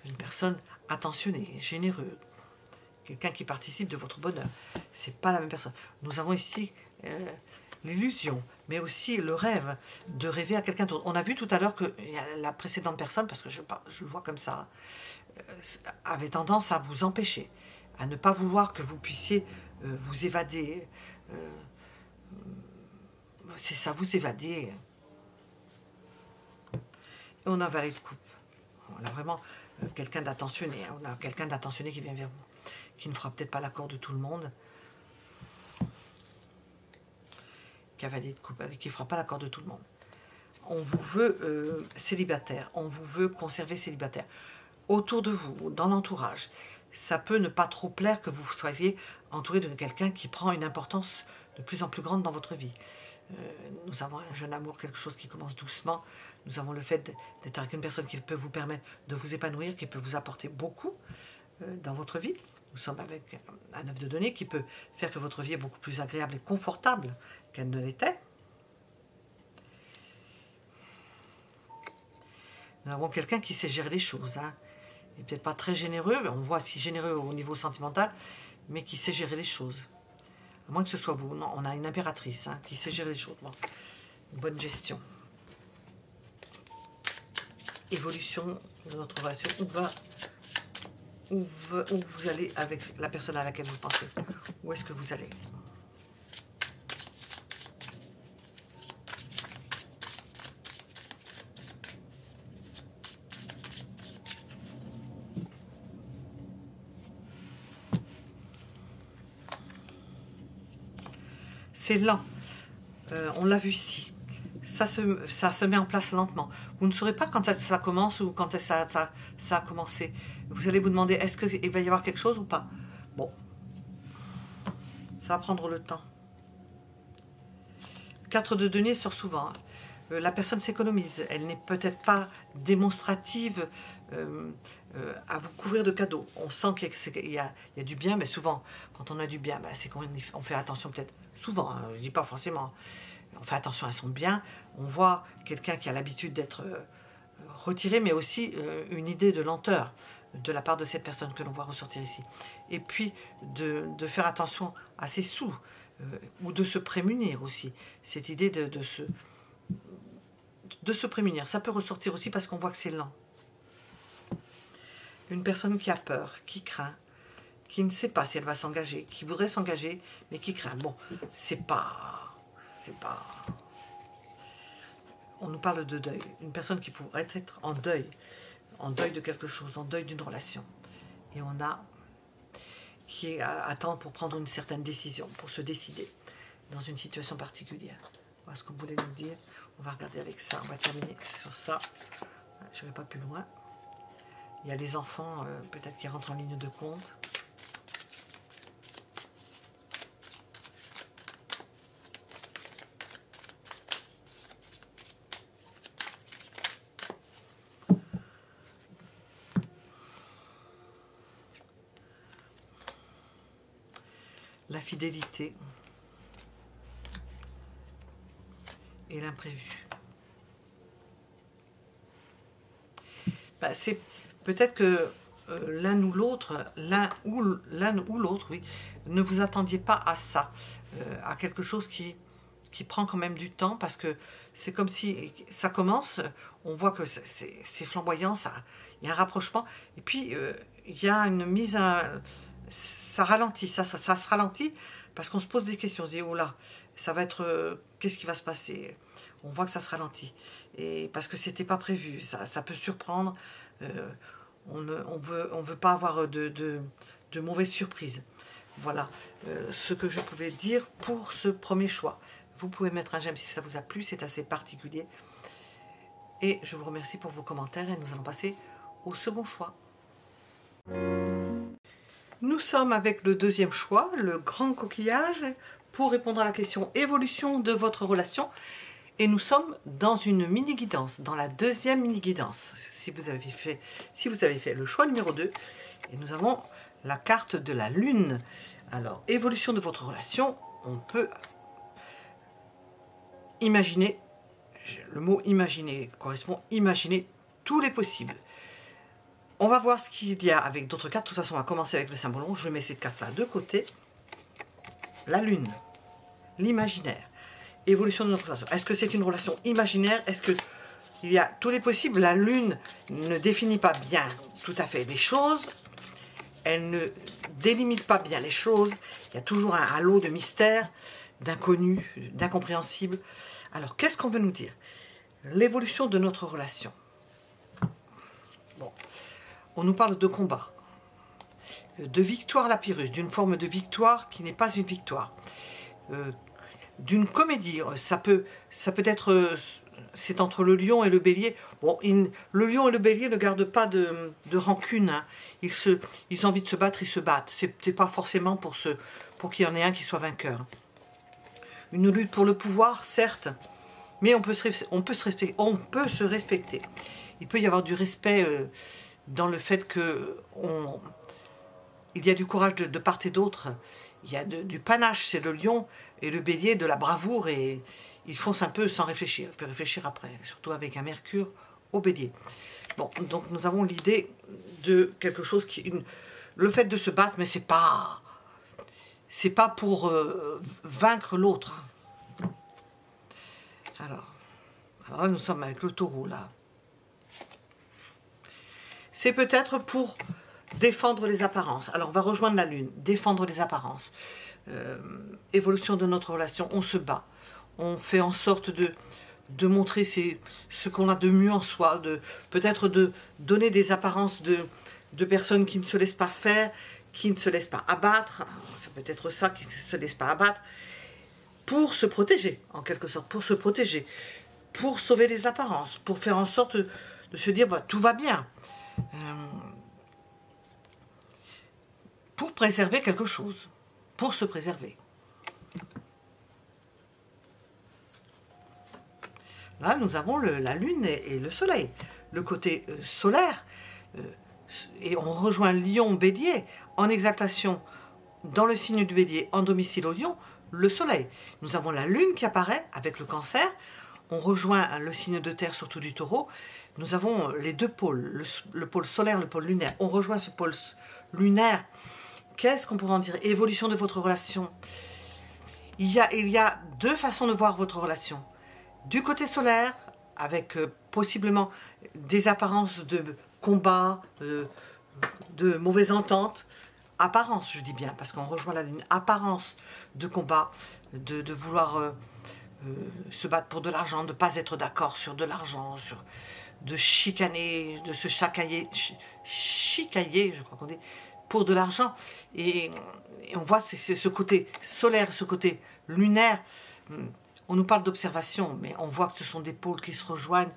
une personne attentionnée, généreux, quelqu'un qui participe de votre bonheur. C'est pas la même personne. Nous avons ici l'illusion, mais aussi le rêve de rêver à quelqu'un d'autre. On a vu tout à l'heure que la précédente personne, parce que je le vois comme ça, avait tendance à vous empêcher, à ne pas vouloir que vous puissiez vous évader. C'est ça, vous évader. Et on a valet de coupe. On a vraiment quelqu'un d'attentionné. On a quelqu'un d'attentionné qui vient vers vous, qui ne fera peut-être pas l'accord de tout le monde. Cavalier de coupe, qui ne fera pas l'accord de tout le monde. On vous veut célibataire, on vous veut conserver célibataire. Autour de vous, dans l'entourage, ça peut ne pas trop plaire que vous soyez entouré de quelqu'un qui prend une importance de plus en plus grande dans votre vie. Nous avons un jeune amour, quelque chose qui commence doucement. Nous avons le fait d'être avec une personne qui peut vous permettre de vous épanouir, qui peut vous apporter beaucoup dans votre vie. Nous sommes avec un œuf de données qui peut faire que votre vie est beaucoup plus agréable et confortable qu'elle ne l'était. Nous avons quelqu'un qui sait gérer les choses. Hein. Il n'est peut-être pas très généreux, on voit si généreux au niveau sentimental, mais qui sait gérer les choses. À moins que ce soit vous. Non, on a une impératrice qui sait gérer les choses. Bon. Bonne gestion. Évolution de notre relation. Où vous allez avec la personne à laquelle vous pensez. Où est-ce que vous allez? C'est lent. On l'a vu ici. Ça se met en place lentement. Vous ne saurez pas quand ça commence ou quand ça a commencé. Vous allez vous demander, est-ce qu'il va y avoir quelque chose ou pas? Bon. Ça va prendre le temps. 4 de denier sort souvent. La personne s'économise. Elle n'est peut-être pas démonstrative à vous couvrir de cadeaux. On sent qu'il y a du bien, mais souvent, quand on a du bien, c'est qu'on fait attention peut-être, souvent, hein, je ne dis pas forcément, on fait attention à son bien, on voit quelqu'un qui a l'habitude d'être retiré, mais aussi une idée de lenteur de la part de cette personne que l'on voit ressortir ici. Et puis, de faire attention à ses sous, ou de se prémunir aussi. Cette idée de se prémunir, ça peut ressortir aussi parce qu'on voit que c'est lent. Une personne qui a peur, qui craint, qui ne sait pas si elle va s'engager, qui voudrait s'engager, mais qui craint. Bon, c'est pas... On nous parle de deuil. Une personne qui pourrait être en deuil de quelque chose, en deuil d'une relation. Et on a qui attend pour prendre une certaine décision, pour se décider dans une situation particulière. Voilà ce qu'on voulait nous dire. On va regarder avec ça, on va terminer sur ça. Je ne vais pas plus loin. Il y a les enfants, peut-être qui rentrent en ligne de compte. La fidélité et l'imprévu. C'est peut-être que l'un ou l'autre, oui, ne vous attendiez pas à ça, à quelque chose qui prend quand même du temps, parce que c'est comme si ça commence, on voit que c'est flamboyant, il y a un rapprochement, et puis il y a une mise à... Ça ralentit, ça se ralentit, parce qu'on se pose des questions, on se dit, oh là, ça va être... qu'est-ce qui va se passer? On voit que ça se ralentit, et parce que c'était pas prévu, ça peut surprendre, on veut pas avoir de mauvaises surprises. Voilà ce que je pouvais dire pour ce premier choix. Vous pouvez mettre un j'aime si ça vous a plu, c'est assez particulier. Et je vous remercie pour vos commentaires et nous allons passer au second choix. Nous sommes avec le deuxième choix, le grand coquillage, pour répondre à la question évolution de votre relation. Et nous sommes dans une mini-guidance, dans la deuxième mini-guidance, si vous avez fait le choix numéro 2. Et nous avons la carte de la lune. Alors, évolution de votre relation, on peut imaginer, le mot imaginer correspond imaginer tous les possibles. On va voir ce qu'il y a avec d'autres cartes. De toute façon, on va commencer avec le symbolon. Je mets cette carte-là de côté. La lune, l'imaginaire. Évolution de notre relation. Est-ce que c'est une relation imaginaire? Est-ce qu'il y a tous les possibles? La lune ne définit pas bien tout à fait les choses. Elle ne délimite pas bien les choses. Il y a toujours un halo de mystère, d'inconnu, d'incompréhensible. Alors, qu'est-ce qu'on veut nous dire? L'évolution de notre relation. Bon, on nous parle de combat, de victoire à la Pyrrhus, d'une forme de victoire qui n'est pas une victoire. D'une comédie, ça peut être, c'est entre le lion et le bélier. Bon, le lion et le bélier ne gardent pas de rancune, hein. Ils ont envie de se battre, ils se battent. C'est pas forcément pour qu'il y en ait un qui soit vainqueur. Une lutte pour le pouvoir, certes, mais on peut se respecter. Il peut y avoir du respect dans le fait que il y a du courage de part et d'autre. Il y a du panache, c'est le lion, et le bélier, de la bravoure, et ils foncent un peu sans réfléchir. On peut réfléchir après, surtout avec un Mercure au bélier. Bon, donc nous avons l'idée de quelque chose qui... le fait de se battre, mais c'est pas pour vaincre l'autre. Alors là, nous sommes avec le taureau, là. C'est peut-être pour défendre les apparences. Alors, on va rejoindre la lune, défendre les apparences. Évolution de notre relation, on se bat. On fait en sorte de montrer ce qu'on a de mieux en soi, peut-être de donner des apparences de personnes qui ne se laissent pas faire, qui ne se laissent pas abattre. C'est peut-être ça, qui ne se laissent pas abattre, pour se protéger, en quelque sorte, pour se protéger, pour sauver les apparences, pour faire en sorte de se dire, bah, tout va bien. Pour préserver quelque chose, pour se préserver. Là, nous avons la lune et le soleil. Le côté solaire, et on rejoint Lion Bélier en exaltation dans le signe du Bélier, en domicile au Lion, le soleil. Nous avons la lune qui apparaît avec le Cancer, on rejoint le signe de terre, surtout du Taureau. Nous avons les deux pôles, le pôle solaire, le pôle lunaire. On rejoint ce pôle lunaire. Qu'est-ce qu'on pourrait en dire? Évolution de votre relation. Il y a deux façons de voir votre relation. Du côté solaire, avec possiblement des apparences de combat, de mauvaises ententes. Apparence, je dis bien, parce qu'on rejoint la lune. Apparence de combat, de vouloir se battre pour de l'argent, de ne pas être d'accord sur de l'argent, de chicaner, de se chicailler, je crois qu'on dit, pour de l'argent. Et on voit ce côté solaire, ce côté lunaire. On nous parle d'observation, mais on voit que ce sont des pôles qui se rejoignent.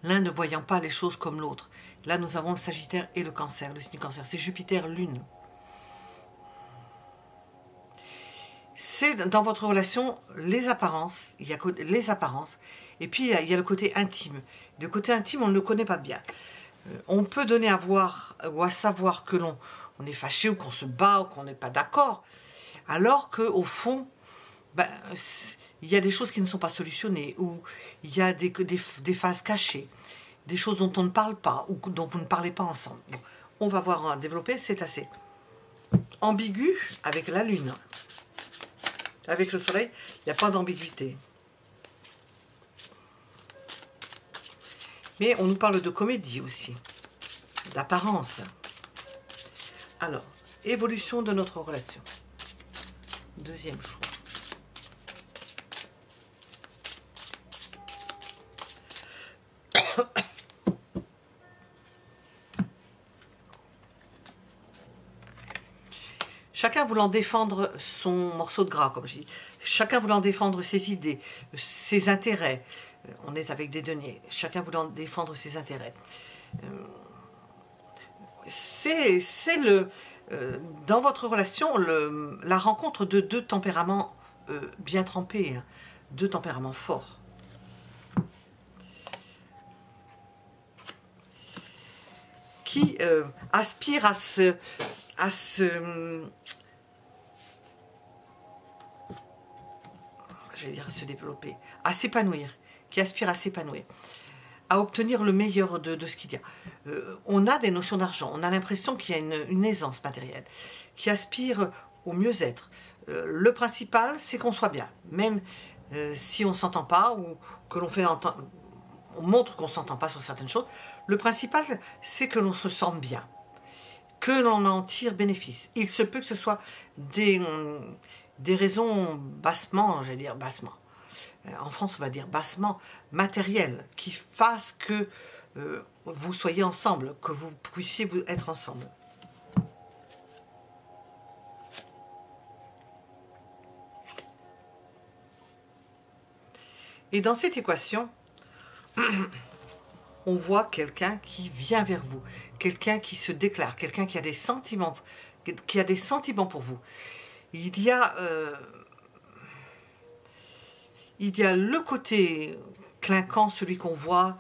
L'un ne voyant pas les choses comme l'autre. Là, nous avons le Sagittaire et le Cancer, le signe du Cancer. C'est Jupiter, Lune. C'est dans votre relation les apparences. Il y a les apparences. Et puis, il y a le côté intime. Le côté intime, on ne le connaît pas bien. On peut donner à voir ou à savoir que l'on est fâché ou qu'on se bat ou qu'on n'est pas d'accord. Alors qu'au fond, il y a des choses qui ne sont pas solutionnées, ou il y a des phases cachées, des choses dont on ne parle pas, ou dont vous ne parlez pas ensemble. Bon, on va voir développer, c'est assez ambigu avec la Lune. Avec le Soleil, il n'y a pas d'ambiguïté. Mais on nous parle de comédie aussi, d'apparence. Alors, évolution de notre relation. Deuxième choix. Chacun voulant défendre son morceau de gras, comme je dis. Chacun voulant défendre ses idées, ses intérêts. On est avec des deniers. Chacun voulant défendre ses intérêts. C'est dans votre relation la rencontre de deux tempéraments bien trempés, hein, deux tempéraments forts. Qui aspirent à se développer, à s'épanouir, qui aspirent à s'épanouir, à obtenir le meilleur de ce qu'il y a. On a des notions d'argent, on a l'impression qu'il y a une aisance matérielle, qui aspire au mieux-être. Le principal, c'est qu'on soit bien, même si on ne s'entend pas, ou que l'on fait entendre, on montre qu'on ne s'entend pas sur certaines choses. Le principal, c'est que l'on se sente bien, que l'on en tire bénéfice. Il se peut que ce soit des raisons bassement, j'allais dire bassement, en France on va dire bassement, matérielles, qui fassent que vous soyez ensemble, que vous puissiez vous être ensemble. Et dans cette équation, on voit quelqu'un qui vient vers vous, quelqu'un qui se déclare, quelqu'un qui a des sentiments, pour vous. Il y a le côté clinquant, celui qu'on voit,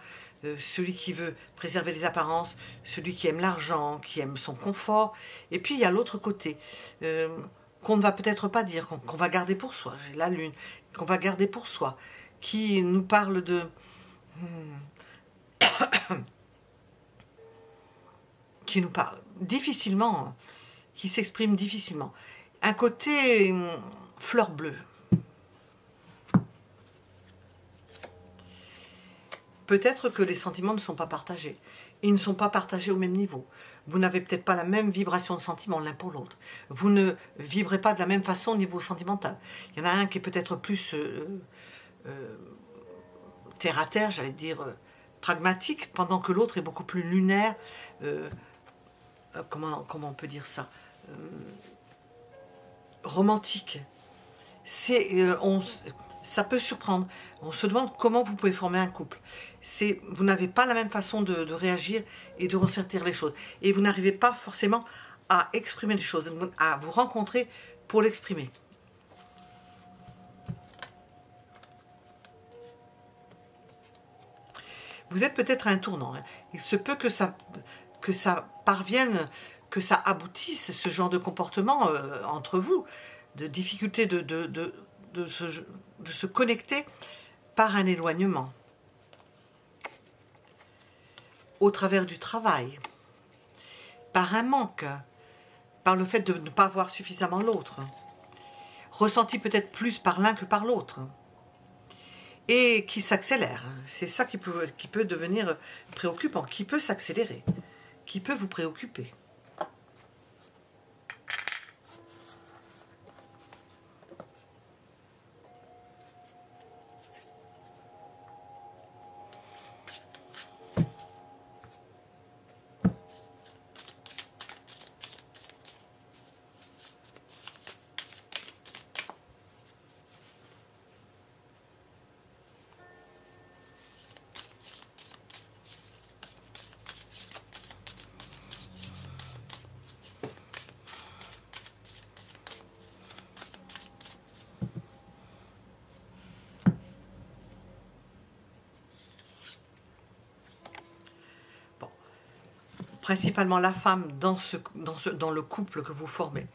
celui qui veut préserver les apparences, celui qui aime l'argent, qui aime son confort. Et puis il y a l'autre côté, qu'on ne va peut-être pas dire, qu'on va garder pour soi. J'ai la Lune, qu'on va garder pour soi, qui nous parle de... qui nous parle difficilement, qui s'exprime difficilement. Un côté fleur bleue. Peut-être que les sentiments ne sont pas partagés. Ils ne sont pas partagés au même niveau. Vous n'avez peut-être pas la même vibration de sentiment l'un pour l'autre. Vous ne vibrez pas de la même façon au niveau sentimental. Il y en a un qui est peut-être plus terre à terre, j'allais dire pragmatique, pendant que l'autre est beaucoup plus lunaire. Comment on peut dire ça, romantique. Ça peut surprendre. On se demande comment vous pouvez former un couple. Vous n'avez pas la même façon de réagir et de ressentir les choses. Et vous n'arrivez pas forcément à exprimer les choses, à vous rencontrer pour l'exprimer. Vous êtes peut-être à un tournant. Hein. Il se peut que ça parvienne, que ça aboutisse, ce genre de comportement entre vous, de difficulté de se connecter par un éloignement, au travers du travail, par un manque, par le fait de ne pas voir suffisamment l'autre, ressenti peut-être plus par l'un que par l'autre, et qui s'accélère. C'est ça qui peut devenir préoccupant, qui peut s'accélérer, qui peut vous préoccuper. Principalement la femme dans le couple que vous formez,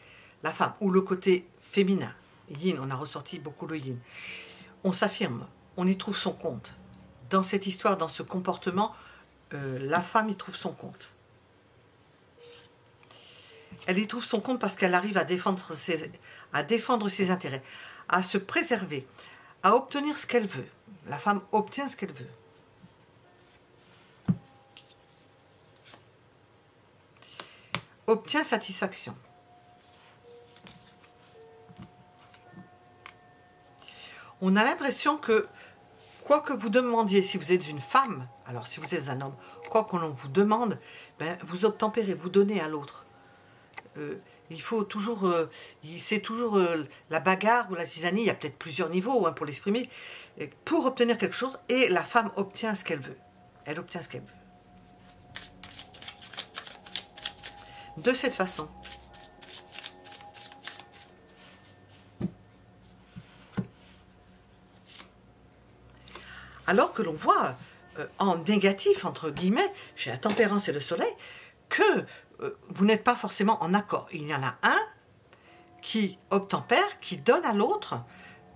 la femme, ou le côté féminin, yin, on a ressorti beaucoup le yin, on s'affirme, on y trouve son compte. Dans cette histoire, dans ce comportement, la femme y trouve son compte. Elle y trouve son compte parce qu'elle arrive à défendre ses intérêts, à se préserver, à obtenir ce qu'elle veut. La femme obtient ce qu'elle veut. Obtient satisfaction. On a l'impression que, quoi que vous demandiez, si vous êtes une femme, alors si vous êtes un homme, quoi qu'on vous demande, ben, vous obtempérez, vous donnez à l'autre. Il faut toujours, c'est toujours la bagarre ou la zizanie, il y a peut-être plusieurs niveaux hein, pour l'exprimer, pour obtenir quelque chose, et la femme obtient ce qu'elle veut. Elle obtient ce qu'elle veut. De cette façon. Alors que l'on voit en négatif, entre guillemets, chez la tempérance et le soleil, que vous n'êtes pas forcément en accord. Il y en a un qui obtempère, qui donne à l'autre,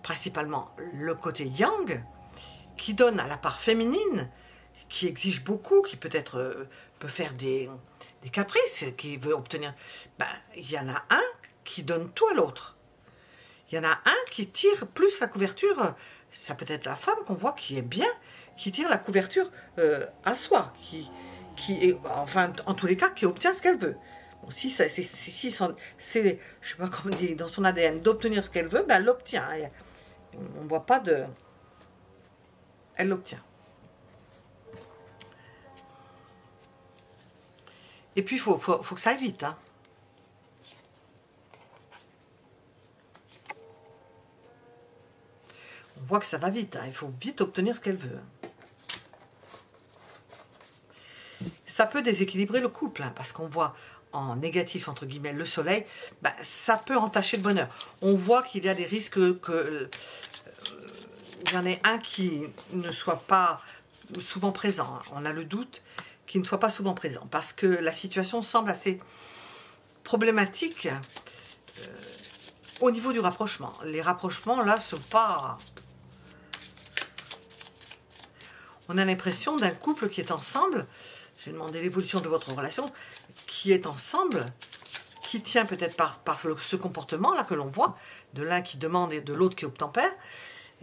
principalement le côté yang, qui donne à la part féminine, qui exige beaucoup, qui peut-être peut faire des caprices, qui veut obtenir... Ben, il y en a un qui donne tout à l'autre. Il y en a un qui tire plus la couverture, ça peut être la femme qu'on voit qui est bien, qui tire la couverture à soi, qui est, enfin, en tous les cas, qui obtient ce qu'elle veut. Bon, si c'est, je sais pas comment dire, dans son ADN, d'obtenir ce qu'elle veut, ben elle l'obtient. On ne voit pas de... Elle l'obtient. Et puis, il faut que ça aille vite. Hein. On voit que ça va vite. Hein. Il faut vite obtenir ce qu'elle veut. Ça peut déséquilibrer le couple, hein, parce qu'on voit en négatif, entre guillemets, le soleil, ben, ça peut entacher le bonheur. On voit qu'il y a des risques que il y en ait un qui ne soit pas souvent présent. Hein. On a le doute qu'il ne soit pas souvent présent, parce que la situation semble assez problématique au niveau du rapprochement. Les rapprochements, là, sont pas... On a l'impression d'un couple qui est ensemble, j'ai demandé l'évolution de votre relation, qui est ensemble, qui tient peut-être par ce comportement-là que l'on voit, de l'un qui demande et de l'autre qui obtempère,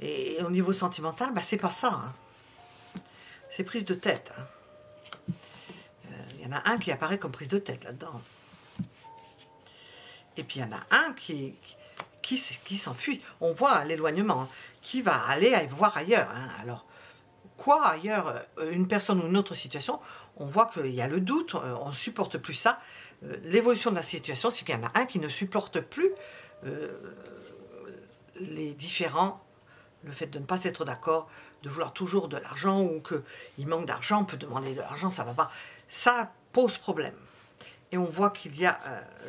et au niveau sentimental, ben, c'est pas ça. Hein. C'est prise de tête. Hein. Il y en a un qui apparaît comme prise de tête là-dedans. Et puis il y en a un qui s'enfuit. On voit l'éloignement, hein, qui va aller voir ailleurs. Hein. Alors, quoi ailleurs, une personne ou une autre situation, on voit qu'il y a le doute, on ne supporte plus ça. L'évolution de la situation, c'est qu'il y en a un qui ne supporte plus les différents, le fait de ne pas être d'accord, de vouloir toujours de l'argent, ou qu'il manque d'argent, on peut demander de l'argent, ça ne va pas. Ça pose problème. Et on voit qu'il y a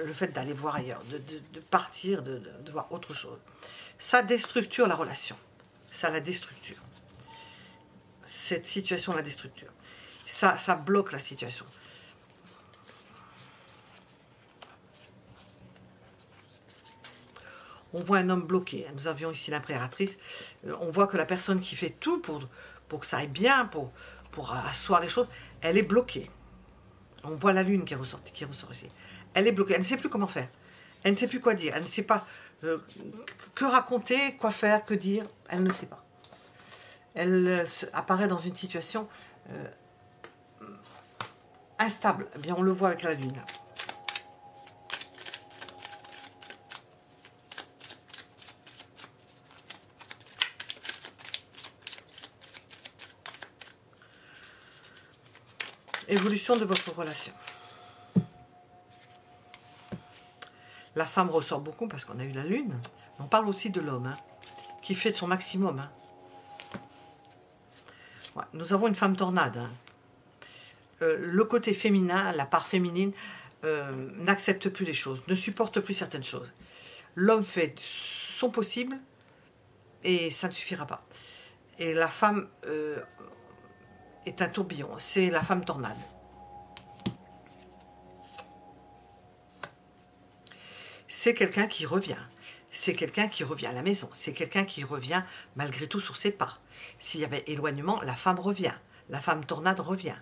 le fait d'aller voir ailleurs, de partir, de voir autre chose. Ça déstructure la relation. Ça la déstructure. Cette situation la déstructure. Ça bloque la situation. On voit un homme bloqué. Nous avions ici l'impératrice. On voit que la personne qui fait tout pour que ça aille bien, pour asseoir les choses, elle est bloquée. On voit la lune qui ressort ici. Elle est bloquée. Elle ne sait plus comment faire. Elle ne sait plus quoi dire. Elle ne sait pas que raconter, quoi faire, que dire. Elle ne sait pas. Elle apparaît dans une situation instable. Eh bien, on le voit avec la lune. Là. Évolution de votre relation. La femme ressort beaucoup parce qu'on a eu la lune. On parle aussi de l'homme, hein, qui fait de son maximum. Hein. Ouais, nous avons une femme tornade. Hein. Le côté féminin, la part féminine, n'accepte plus les choses, ne supporte plus certaines choses. L'homme fait son possible et ça ne suffira pas. Et la femme est un tourbillon, c'est la femme tornade. C'est quelqu'un qui revient, c'est quelqu'un qui revient à la maison, c'est quelqu'un qui revient malgré tout sur ses pas. S'il y avait éloignement, la femme revient, la femme tornade revient.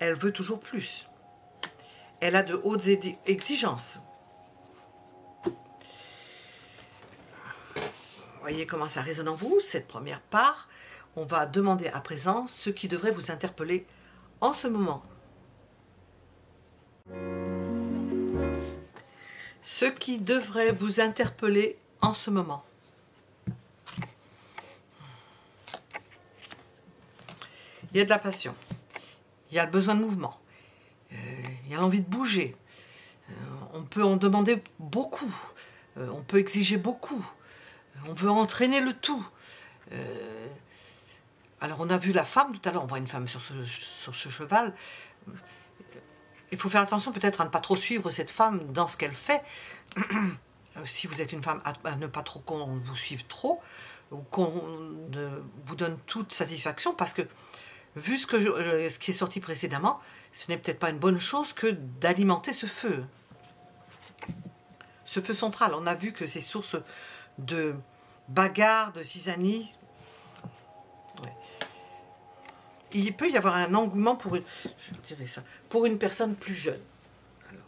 Elle veut toujours plus. Elle a de hautes exigences. Voyez comment ça résonne en vous, cette première part. On va demander à présent ce qui devrait vous interpeller en ce moment. Ce qui devrait vous interpeller en ce moment. Il y a de la passion. Il y a le besoin de mouvement. Il y a l'envie de bouger. On peut en demander beaucoup. On peut exiger beaucoup. On veut entraîner le tout. Alors on a vu la femme, tout à l'heure on voit une femme sur ce cheval. Il faut faire attention peut-être à ne pas trop suivre cette femme dans ce qu'elle fait. Si vous êtes une femme, à ne pas trop qu'on vous suive trop, ou qu'on vous donne toute satisfaction, parce que vu ce qui est sorti précédemment, ce n'est peut-être pas une bonne chose que d'alimenter ce feu. Ce feu central, on a vu que c'est source de bagarre, de zizanie. Ouais. Il peut y avoir un engouement pour une, je dirais ça, pour une personne plus jeune. Alors.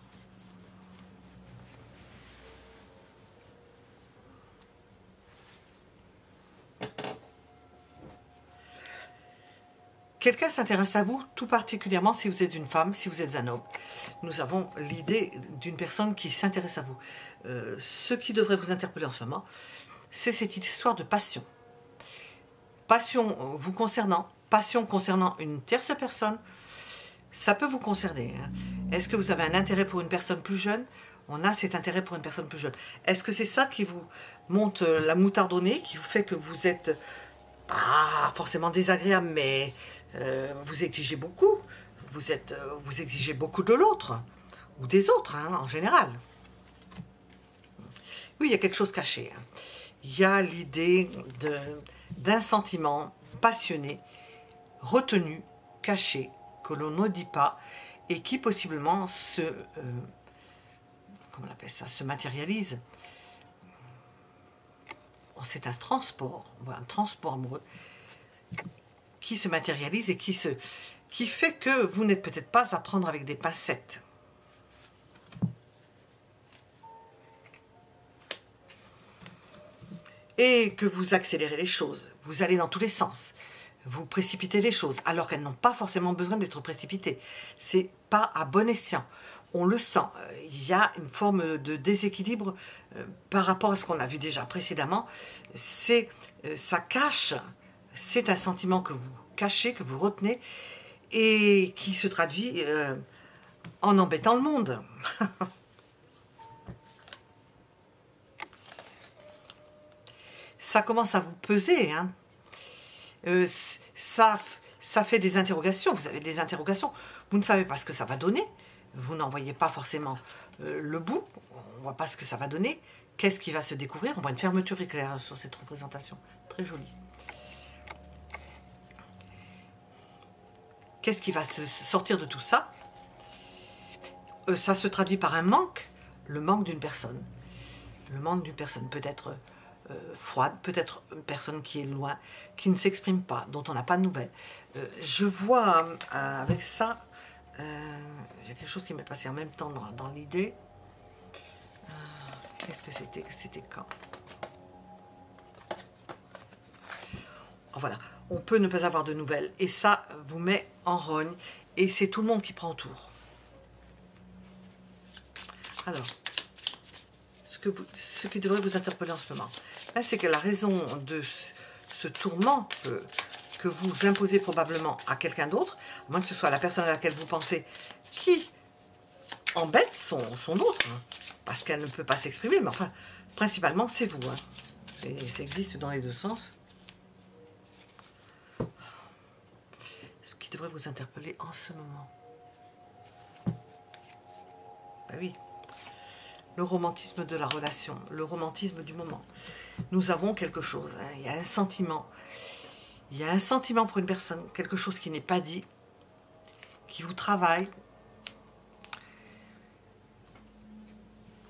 Quelqu'un s'intéresse à vous, tout particulièrement si vous êtes une femme, si vous êtes un homme. Nous avons l'idée d'une personne qui s'intéresse à vous. Ce qui devrait vous interpeller en ce moment, c'est cette histoire de passion. Passion vous concernant, passion concernant une tierce personne, ça peut vous concerner. Hein. Est-ce que vous avez un intérêt pour une personne plus jeune? On a cet intérêt pour une personne plus jeune. Est-ce que c'est ça qui vous monte la moutarde au nez, qui vous fait que vous êtes pas forcément désagréable, mais vous exigez beaucoup, vous exigez beaucoup de l'autre, ou des autres, hein, en général. Oui, il y a quelque chose caché. Hein. Il y a l'idée d'un sentiment passionné, retenu, caché, que l'on ne dit pas, et qui possiblement comment on appelle ça, se matérialise. C'est un transport amoureux, qui se matérialise et qui fait que vous n'êtes peut-être pas à prendre avec des pincettes. Et que vous accélérez les choses, vous allez dans tous les sens, vous précipitez les choses, alors qu'elles n'ont pas forcément besoin d'être précipitées. C'est pas à bon escient. On le sent, il y a une forme de déséquilibre par rapport à ce qu'on a vu déjà précédemment. Ça cache, c'est un sentiment que vous cachez, que vous retenez, et qui se traduit en embêtant le monde. Ça commence à vous peser, hein. Ça fait des interrogations, vous avez des interrogations, vous ne savez pas ce que ça va donner, vous n'en voyez pas forcément le bout, on ne voit pas ce que ça va donner, qu'est-ce qui va se découvrir, on voit une fermeture éclair sur cette représentation, très jolie. Qu'est-ce qui va se sortir de tout ça? Ça se traduit par un manque, le manque d'une personne. Le manque d'une personne peut être froide, peut-être une personne qui est loin, qui ne s'exprime pas, dont on n'a pas de nouvelles. Je vois avec ça, il y a quelque chose qui m'est passé en même temps dans l'idée. Qu'est-ce que c'était? C'était quand? Oh, voilà, on peut ne pas avoir de nouvelles, et ça vous met en rogne, et c'est tout le monde qui prend tour. Alors, ce qui devrait vous interpeller en ce moment, là, c'est que la raison de ce tourment que vous imposez probablement à quelqu'un d'autre, à moins que ce soit la personne à laquelle vous pensez qui embête son autre, hein, parce qu'elle ne peut pas s'exprimer, mais enfin, principalement, c'est vous. Hein. Et ça existe dans les deux sens. Ce qui devrait vous interpeller en ce moment. Ben oui. Le romantisme de la relation, le romantisme du moment. Nous avons quelque chose, hein, il y a un sentiment. Il y a un sentiment pour une personne, quelque chose qui n'est pas dit, qui vous travaille,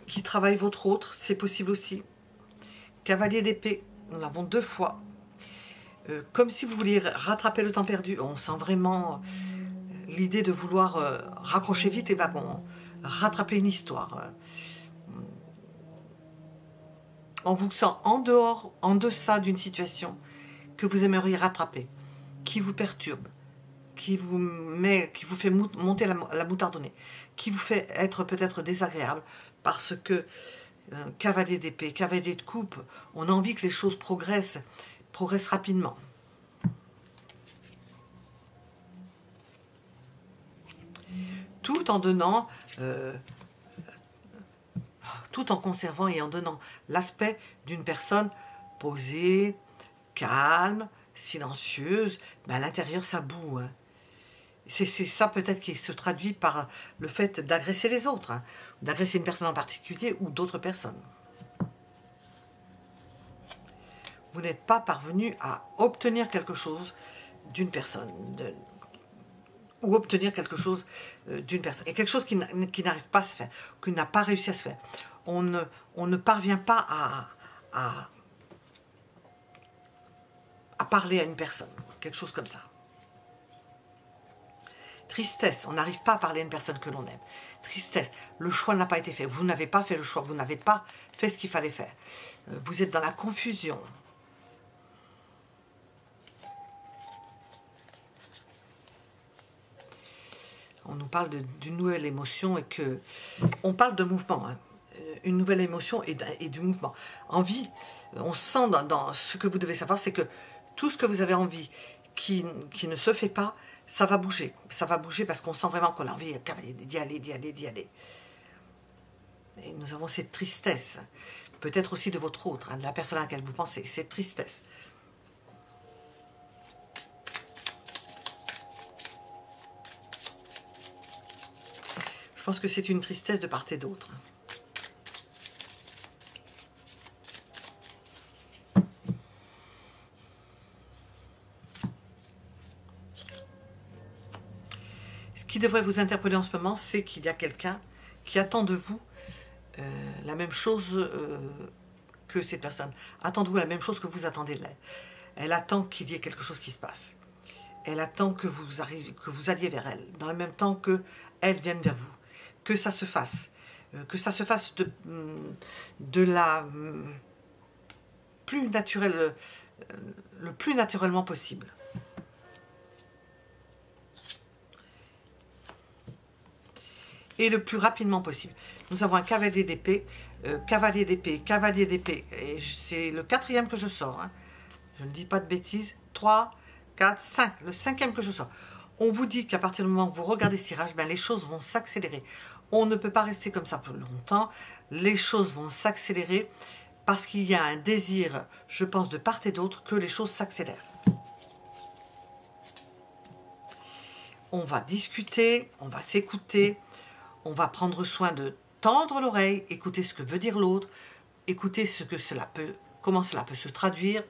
qui travaille votre autre, c'est possible aussi. Cavalier d'épée, nous l'avons 2 fois. Comme si vous vouliez rattraper le temps perdu. On sent vraiment l'idée de vouloir raccrocher vite les wagons, rattraper une histoire. On vous sent en dehors, en deçà d'une situation que vous aimeriez rattraper, qui vous perturbe, qui vous fait monter la moutarde au nez, qui vous fait être peut-être désagréable, parce que cavalier d'épée, cavalier de coupe, on a envie que les choses progressent rapidement. Tout en donnant, tout en conservant et en donnant l'aspect d'une personne posée, calme, silencieuse, mais à l'intérieur ça boue. Hein. C'est ça peut-être qui se traduit par le fait d'agresser les autres, hein, d'agresser une personne en particulier ou d'autres personnes. Vous n'êtes pas parvenu à obtenir quelque chose d'une personne, ou obtenir quelque chose d'une personne. Et quelque chose qui n'arrive pas à se faire, qui n'a pas réussi à se faire. On ne parvient pas à parler à une personne, quelque chose comme ça. Tristesse, on n'arrive pas à parler à une personne que l'on aime. Tristesse, le choix n'a pas été fait. Vous n'avez pas fait le choix, vous n'avez pas fait ce qu'il fallait faire. Vous êtes dans la confusion. On nous parle d'une nouvelle émotion et que... On parle de mouvement, hein. Une nouvelle émotion et du mouvement. Envie, on sent dans ce que vous devez savoir, c'est que tout ce que vous avez envie qui ne se fait pas, ça va bouger. Ça va bouger parce qu'on sent vraiment qu'on a envie d'y aller, d'y aller, d'y aller. Et nous avons cette tristesse, peut-être aussi de votre autre, hein, de la personne à laquelle vous pensez, cette tristesse. Je pense que c'est une tristesse de part et d'autre. Ce qui devrait vous interpeller en ce moment, c'est qu'il y a quelqu'un qui attend de vous la même chose que cette personne. Attend de vous la même chose que vous attendez d'elle. Elle attend qu'il y ait quelque chose qui se passe. Elle attend que vous alliez vers elle, dans le même temps qu'elle vienne vers vous. Que ça se fasse de la plus naturelle, le plus naturellement possible. Et le plus rapidement possible. Nous avons un cavalier d'épée, cavalier d'épée, cavalier d'épée. Et c'est le 4e que je sors. Hein. Je ne dis pas de bêtises. 3, 4, 5. Le 5e que je sors. On vous dit qu'à partir du moment où vous regardez ce tirage, ben les choses vont s'accélérer. On ne peut pas rester comme ça pour longtemps. Les choses vont s'accélérer parce qu'il y a un désir, je pense, de part et d'autre que les choses s'accélèrent. On va discuter, on va s'écouter. On va prendre soin de tendre l'oreille, écouter ce que veut dire l'autre, écouter comment cela peut se traduire.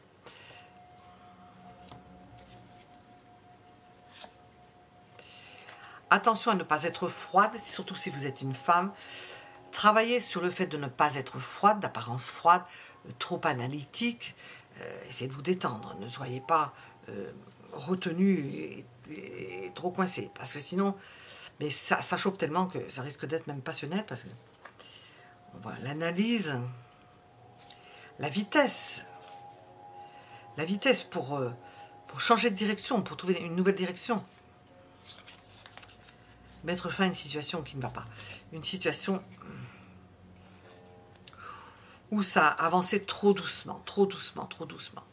Attention à ne pas être froide, surtout si vous êtes une femme. Travaillez sur le fait de ne pas être froide, d'apparence froide, trop analytique. Essayez de vous détendre, ne soyez pas retenu et trop coincé, parce que sinon, mais ça chauffe tellement que ça risque d'être même passionnel, parce que on voit l'analyse, la vitesse pour changer de direction, pour trouver une nouvelle direction. Mettre fin à une situation qui ne va pas. Une situation où ça a avancé trop doucement, trop doucement, trop doucement.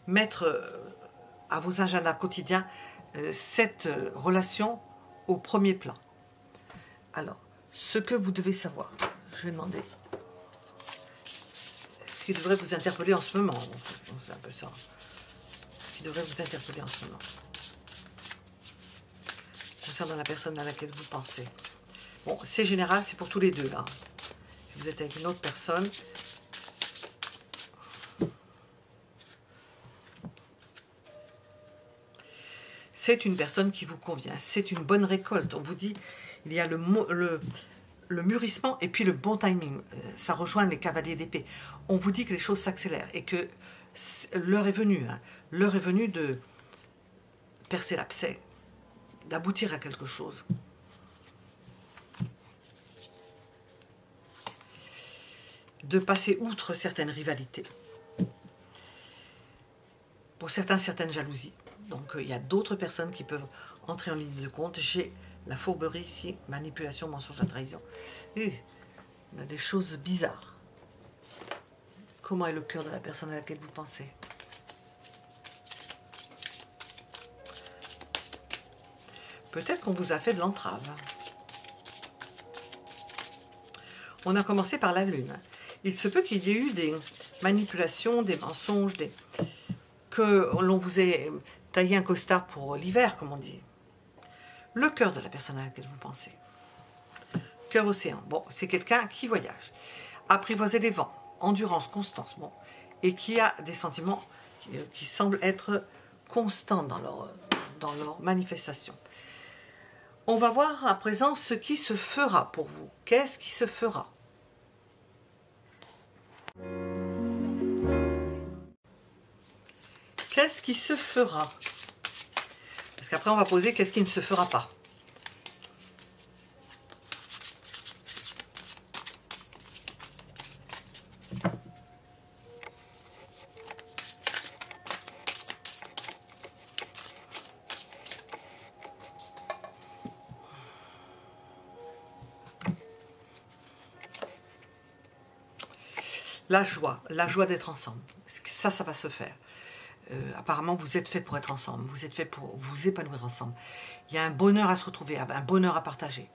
Mettre à vos agendas quotidiens cette relation au premier plan. Alors, ce que vous devez savoir, je vais demander ce qui devrait vous interpeller en ce moment. C'est un peu ça. Ce qui devrait vous interpeller en ce moment. Concernant la personne à laquelle vous pensez. Bon, c'est général, c'est pour tous les deux là. Si vous êtes avec une autre personne, c'est une personne qui vous convient, c'est une bonne récolte. On vous dit, il y a le mûrissement et puis le bon timing. Ça rejoint les cavaliers d'épée. On vous dit que les choses s'accélèrent et que l'heure est venue. Hein. L'heure est venue de percer l'abcès, d'aboutir à quelque chose. De passer outre certaines rivalités. Pour certains, certaines jalousies. Donc, il y a d'autres personnes qui peuvent entrer en ligne de compte. J'ai la fourberie ici, manipulation, mensonge, trahison. Et on a des choses bizarres. Comment est le cœur de la personne à laquelle vous pensez? Peut-être qu'on vous a fait de l'entrave. On a commencé par la lune. Il se peut qu'il y ait eu des manipulations, des mensonges, que l'on vous ait taillé un costard pour l'hiver, comme on dit. Le cœur de la personne à laquelle vous pensez. Cœur océan. Bon, c'est quelqu'un qui voyage. Apprivoiser les vents. Endurance, constance. Bon. Et qui a des sentiments qui semblent être constants dans leur manifestation. On va voir à présent ce qui se fera pour vous. Qu'est-ce qui se fera? Qu'est-ce qui se fera? Parce qu'après, on va poser qu'est-ce qui ne se fera pas. La joie d'être ensemble. Ça va se faire. Apparemment, vous êtes fait pour être ensemble, vous êtes fait pour vous épanouir ensemble. Il y a un bonheur à se retrouver, un bonheur à partager.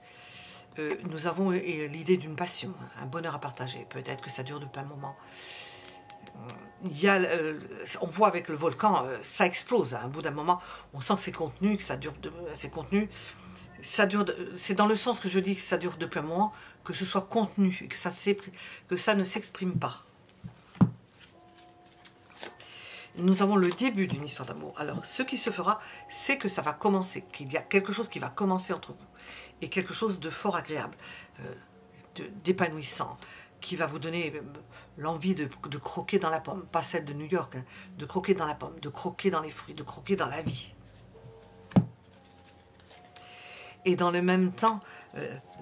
Nous avons l'idée d'une passion, un bonheur à partager. Peut-être que ça dure depuis un moment. On voit avec le volcan, ça explose. À un bout d'un moment, on sent que c'est contenu, que ça dure. C'est contenu. C'est dans le sens que je dis que ça dure depuis un moment, que ce soit contenu, que ça ne s'exprime pas. Nous avons le début d'une histoire d'amour. Alors, ce qui se fera, c'est que ça va commencer, qu'il y a quelque chose qui va commencer entre vous, et quelque chose de fort agréable, d'épanouissant, qui va vous donner l'envie de croquer dans la pomme, pas celle de New York, hein, de croquer dans la pomme, de croquer dans les fruits, de croquer dans la vie. Et dans le même temps,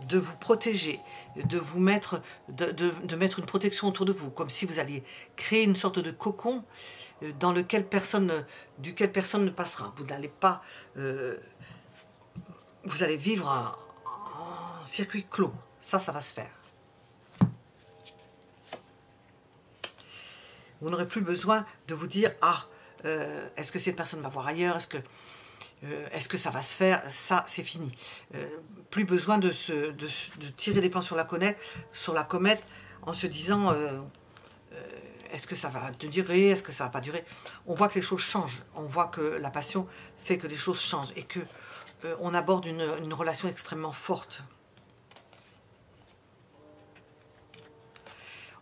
de vous protéger, de vous mettre, de mettre une protection autour de vous, comme si vous alliez créer une sorte de cocon dans duquel personne ne passera. Vous n'allez pas, vous allez vivre en circuit clos. Ça va se faire. Vous n'aurez plus besoin de vous dire ah, est-ce que cette personne va voir ailleurs, est-ce que ça va se faire? Ça, c'est fini. Plus besoin de tirer des plans sur la comète en se disant est-ce que ça va durer, est-ce que ça ne va pas durer? On voit que les choses changent. On voit que la passion fait que les choses changent et que on aborde une relation extrêmement forte.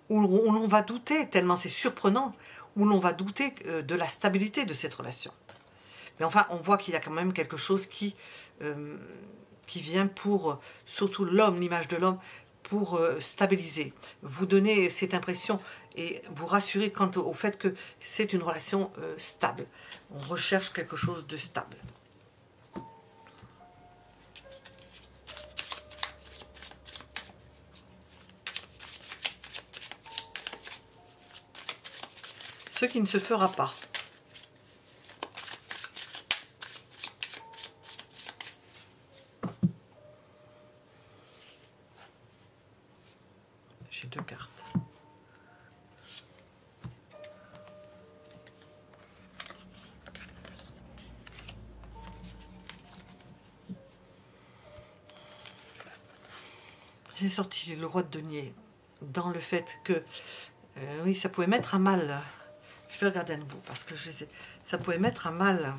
Où l'on va douter, tellement c'est surprenant, où l'on va douter de la stabilité de cette relation. Mais enfin, on voit qu'il y a quand même quelque chose qui vient pour, surtout l'homme, l'image de l'homme, pour stabiliser, vous donner cette impression et vous rassurer quant au fait que c'est une relation stable. On recherche quelque chose de stable. Ce qui ne se fera pas. J'ai 2 cartes. J'ai sorti le roi de denier dans le fait que, oui, ça pouvait mettre à mal, je vais regarder à nouveau, parce que ça pouvait mettre à mal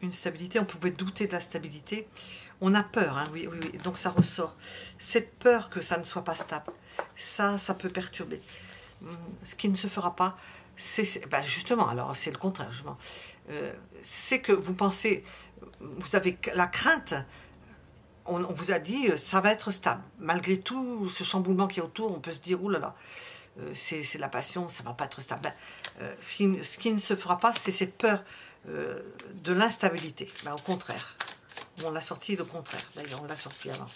une stabilité, on pouvait douter de la stabilité. On a peur, hein, oui, oui, oui, donc ça ressort. Cette peur que ça ne soit pas stable, ça peut perturber. Ce qui ne se fera pas, c'est ben justement, alors c'est le contraire, justement. C'est que vous pensez, vous avez la crainte, on vous a dit, ça va être stable. Malgré tout ce chamboulement qui est autour, on peut se dire, oulala, c'est de la passion, ça ne va pas être stable. Ben, ce qui ne se fera pas, c'est cette peur de l'instabilité. Ben, au contraire, on l'a sorti le contraire. D'ailleurs, on l'a sorti avant.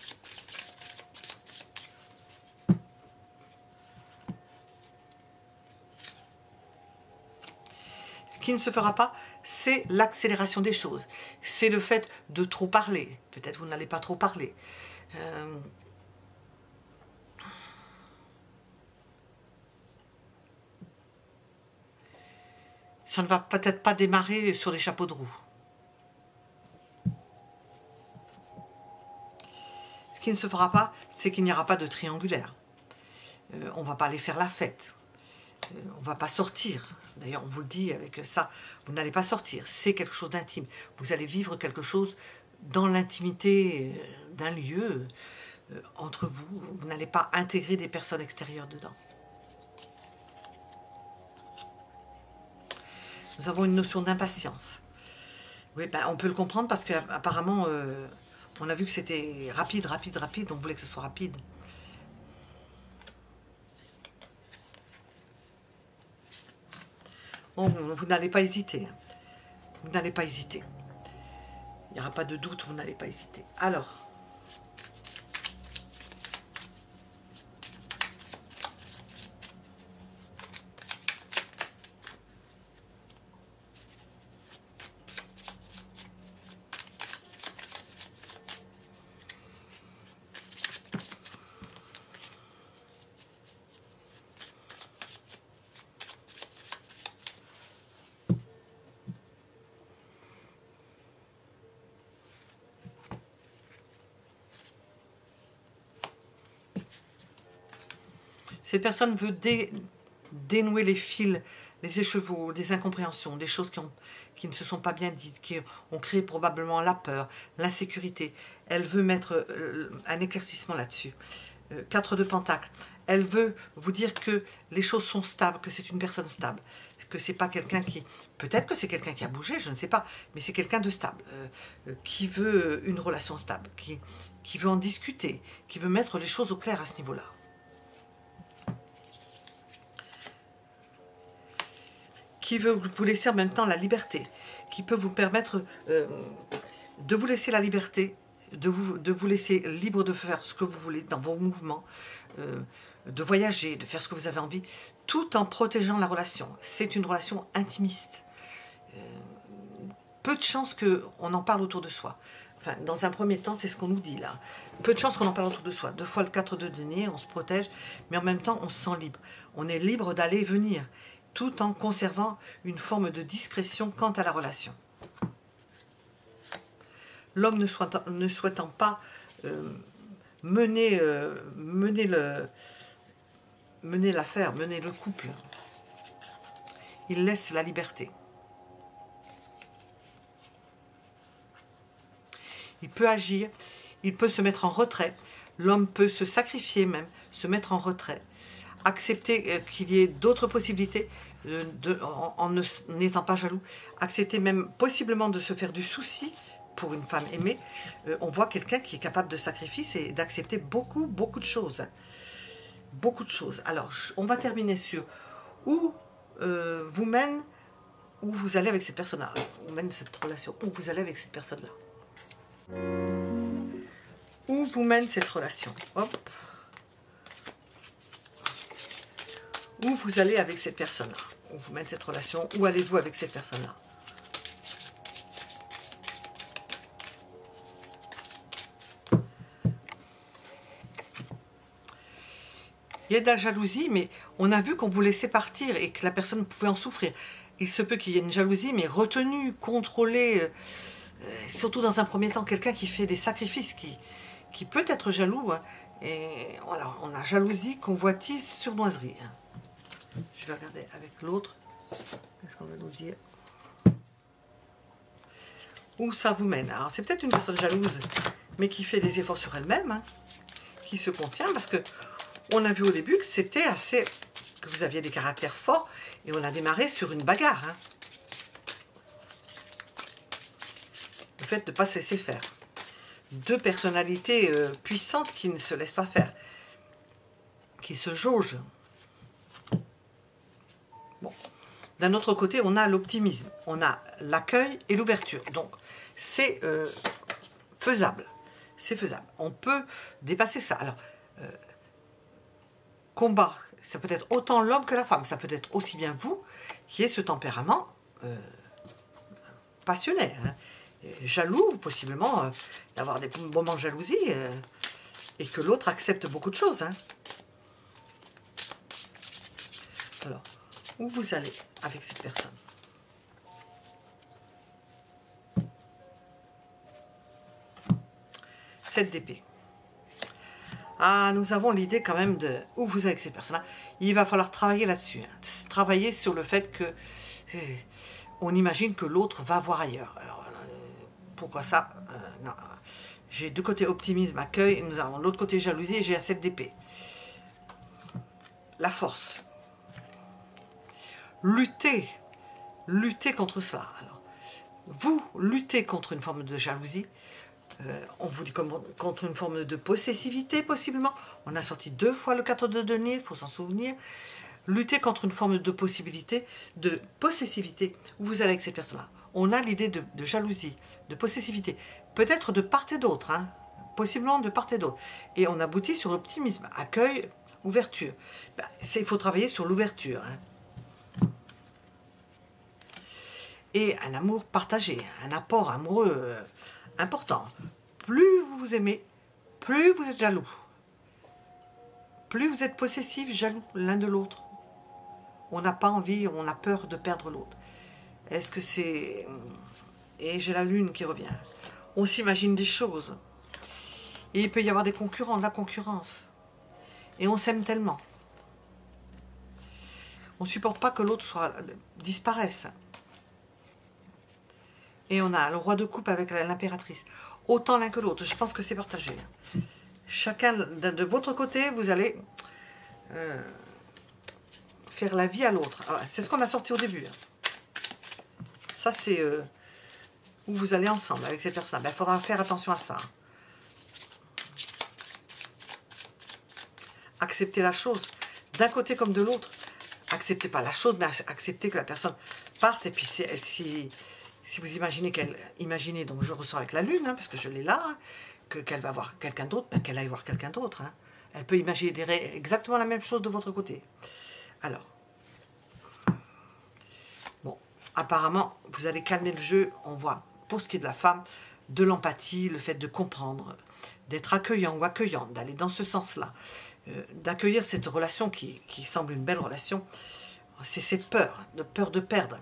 Ce qui ne se fera pas, c'est l'accélération des choses. C'est le fait de trop parler. Peut-être vous n'allez pas trop parler. Ça ne va peut-être pas démarrer sur les chapeaux de roue. Ce qui ne se fera pas, c'est qu'il n'y aura pas de triangulaire. On ne va pas aller faire la fête. On ne va pas sortir. D'ailleurs, on vous le dit avec ça, vous n'allez pas sortir. C'est quelque chose d'intime. Vous allez vivre quelque chose dans l'intimité d'un lieu entre vous. Vous n'allez pas intégrer des personnes extérieures dedans. Nous avons une notion d'impatience. Oui, ben, on peut le comprendre parce qu'apparemment, on a vu que c'était rapide, rapide, rapide. On voulait que ce soit rapide. Bon, vous n'allez pas hésiter. Vous n'allez pas hésiter. Il n'y aura pas de doute, vous n'allez pas hésiter. Alors, cette personne veut dénouer les fils, les écheveaux, des incompréhensions, des choses qui ne se sont pas bien dites, qui ont créé probablement la peur, l'insécurité. Elle veut mettre un éclaircissement là-dessus. 4 de Pentacle. Elle veut vous dire que les choses sont stables, que c'est une personne stable, que c'est pas quelqu'un qui... Peut-être que c'est quelqu'un qui a bougé, je ne sais pas, mais c'est quelqu'un de stable, qui veut une relation stable, qui veut en discuter, qui veut mettre les choses au clair à ce niveau-là. Qui veut vous laisser en même temps la liberté, qui peut vous permettre de vous laisser la liberté, de vous laisser libre de faire ce que vous voulez dans vos mouvements, de voyager, de faire ce que vous avez envie, tout en protégeant la relation. C'est une relation intimiste. Peu de chances qu'on en parle autour de soi. Enfin, dans un premier temps, c'est ce qu'on nous dit là. Peu de chances qu'on en parle autour de soi. 2 fois le 4 de denier, on se protège, mais en même temps, on se sent libre. On est libre d'aller et venir, tout en conservant une forme de discrétion quant à la relation. L'homme ne souhaitant pas mener l'affaire, mener le couple, il laisse la liberté. Il peut agir, il peut se mettre en retrait, l'homme peut se sacrifier même, se mettre en retrait, accepter qu'il y ait d'autres possibilités, n'étant pas jaloux, accepter même possiblement de se faire du souci pour une femme aimée. On voit quelqu'un qui est capable de sacrifice et d'accepter beaucoup de choses. Beaucoup de choses. Alors, on va terminer sur où vous mène, où vous allez avec cette personne-là, où mène cette relation, où vous allez avec cette personne-là. Où vous mène cette relation. Hop. Où vous allez avec cette personne-là. Où vous mène cette relation. Où allez-vous avec cette personne-là. Il y a de la jalousie, mais on a vu qu'on vous laissait partir et que la personne pouvait en souffrir. Il se peut qu'il y ait une jalousie, mais retenue, contrôlée, surtout dans un premier temps, quelqu'un qui fait des sacrifices, qui peut être jaloux. Hein. Et voilà, on a jalousie, convoitise, surnoiserie. Hein. Je vais regarder avec l'autre. Qu'est-ce qu'on va nous dire? Où ça vous mène? Alors, c'est peut-être une personne jalouse, mais qui fait des efforts sur elle-même, hein, qui se contient, parce que on a vu au début que c'était assez... que vous aviez des caractères forts, et on a démarré sur une bagarre. Hein. Le fait de ne pas se laisser faire. Deux personnalités puissantes qui ne se laissent pas faire, qui se jaugent. Bon. D'un autre côté, on a l'optimisme, on a l'accueil et l'ouverture. Donc, c'est faisable. C'est faisable. On peut dépasser ça. Alors, combat, ça peut être autant l'homme que la femme. Ça peut être aussi bien vous qui avez ce tempérament passionné. Hein. Jaloux, possiblement, d'avoir des moments de jalousie et que l'autre accepte beaucoup de choses. Hein. Alors, où vous allez avec cette personne? Cette d'épée. Ah, nous avons l'idée quand même de où vous allez avec cette personne-là. Il va falloir travailler là-dessus. Hein. Travailler sur le fait que on imagine que l'autre va voir ailleurs. Alors, pourquoi ça? Non. J'ai deux côtés optimisme, accueil, et nous avons l'autre côté jalousie et j'ai un 7 d'épée. La force. Lutter contre cela. Alors, vous luttez contre une forme de jalousie, on vous dit contre une forme de possessivité possiblement. On a sorti 2 fois le 4 de denier, il faut s'en souvenir. Lutter contre une forme de possessivité, où vous allez avec cette personne-là. On a l'idée de jalousie, de possessivité, peut-être de part et d'autre, hein, possiblement de part et d'autre. Et on aboutit sur l'optimisme, accueil, ouverture. Ben, il faut travailler sur l'ouverture. Hein. Et un amour partagé, un apport amoureux important. Plus vous vous aimez, plus vous êtes jaloux. Plus vous êtes possessif, jaloux l'un de l'autre. On n'a pas envie, on a peur de perdre l'autre. Est-ce que c'est... Et j'ai la lune qui revient. On s'imagine des choses. Et il peut y avoir des concurrents, de la concurrence. Et on s'aime tellement. On ne supporte pas que l'autre disparaisse. Et on a le roi de coupe avec l'impératrice. Autant l'un que l'autre. Je pense que c'est partagé. Chacun de votre côté, vous allez faire la vie à l'autre. C'est ce qu'on a sorti au début. Ça, c'est où vous allez ensemble avec cette personne. Il faudra faire attention à ça. Accepter la chose, d'un côté comme de l'autre. Acceptez pas la chose, mais acceptez que la personne parte. Et puis, si vous imaginez, donc je ressors avec la lune, hein, parce que je l'ai là, hein, qu'elle va voir quelqu'un d'autre, ben qu'elle aille voir quelqu'un d'autre. Hein. Elle peut imaginer exactement la même chose de votre côté. Alors, bon, apparemment, vous allez calmer le jeu. On voit, pour ce qui est de la femme, de l'empathie, le fait de comprendre, d'être accueillant ou accueillante, d'aller dans ce sens-là, d'accueillir cette relation qui semble une belle relation. C'est cette peur de perdre.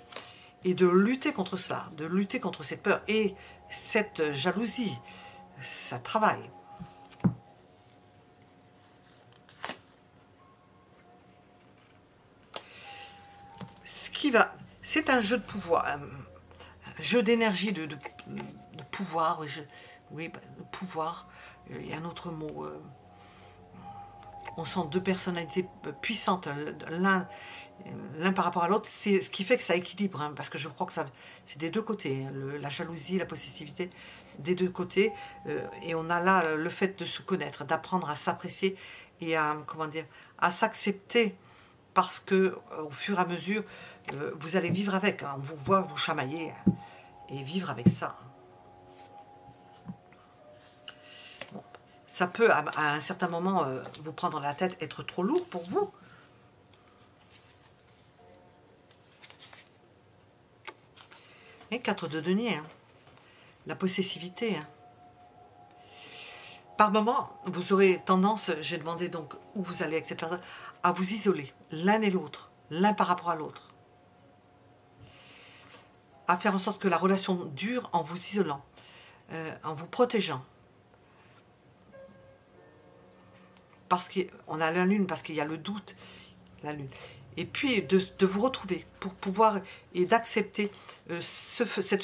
Et de lutter contre cela, de lutter contre cette peur et cette jalousie, ça travaille. C'est un jeu de pouvoir, un jeu d'énergie, de pouvoir, oui, de pouvoir, il y a un autre mot, On sent deux personnalités puissantes, l'un par rapport à l'autre. C'est ce qui fait que ça équilibre, hein, parce que je crois que c'est des deux côtés, hein, la jalousie, la possessivité, des deux côtés. Et on a là le fait de se connaître, d'apprendre à s'apprécier et à, comment dire, à s'accepter, parce que au fur et à mesure, vous allez vivre avec. Hein, on vous voit vous chamailler, hein, et vivre avec ça. Bon. Ça peut, à un certain moment, vous prendre la tête, être trop lourd pour vous. Et 4 de denier, hein. La possessivité. Hein. Par moment, vous aurez tendance, j'ai demandé donc où vous allez avec cette personne, à vous isoler, l'un et l'autre, l'un par rapport à l'autre. À faire en sorte que la relation dure en vous isolant, en vous protégeant. Parce qu'on a la lune, parce qu'il y a le doute, la lune. Et puis de vous retrouver pour pouvoir et d'accepter cette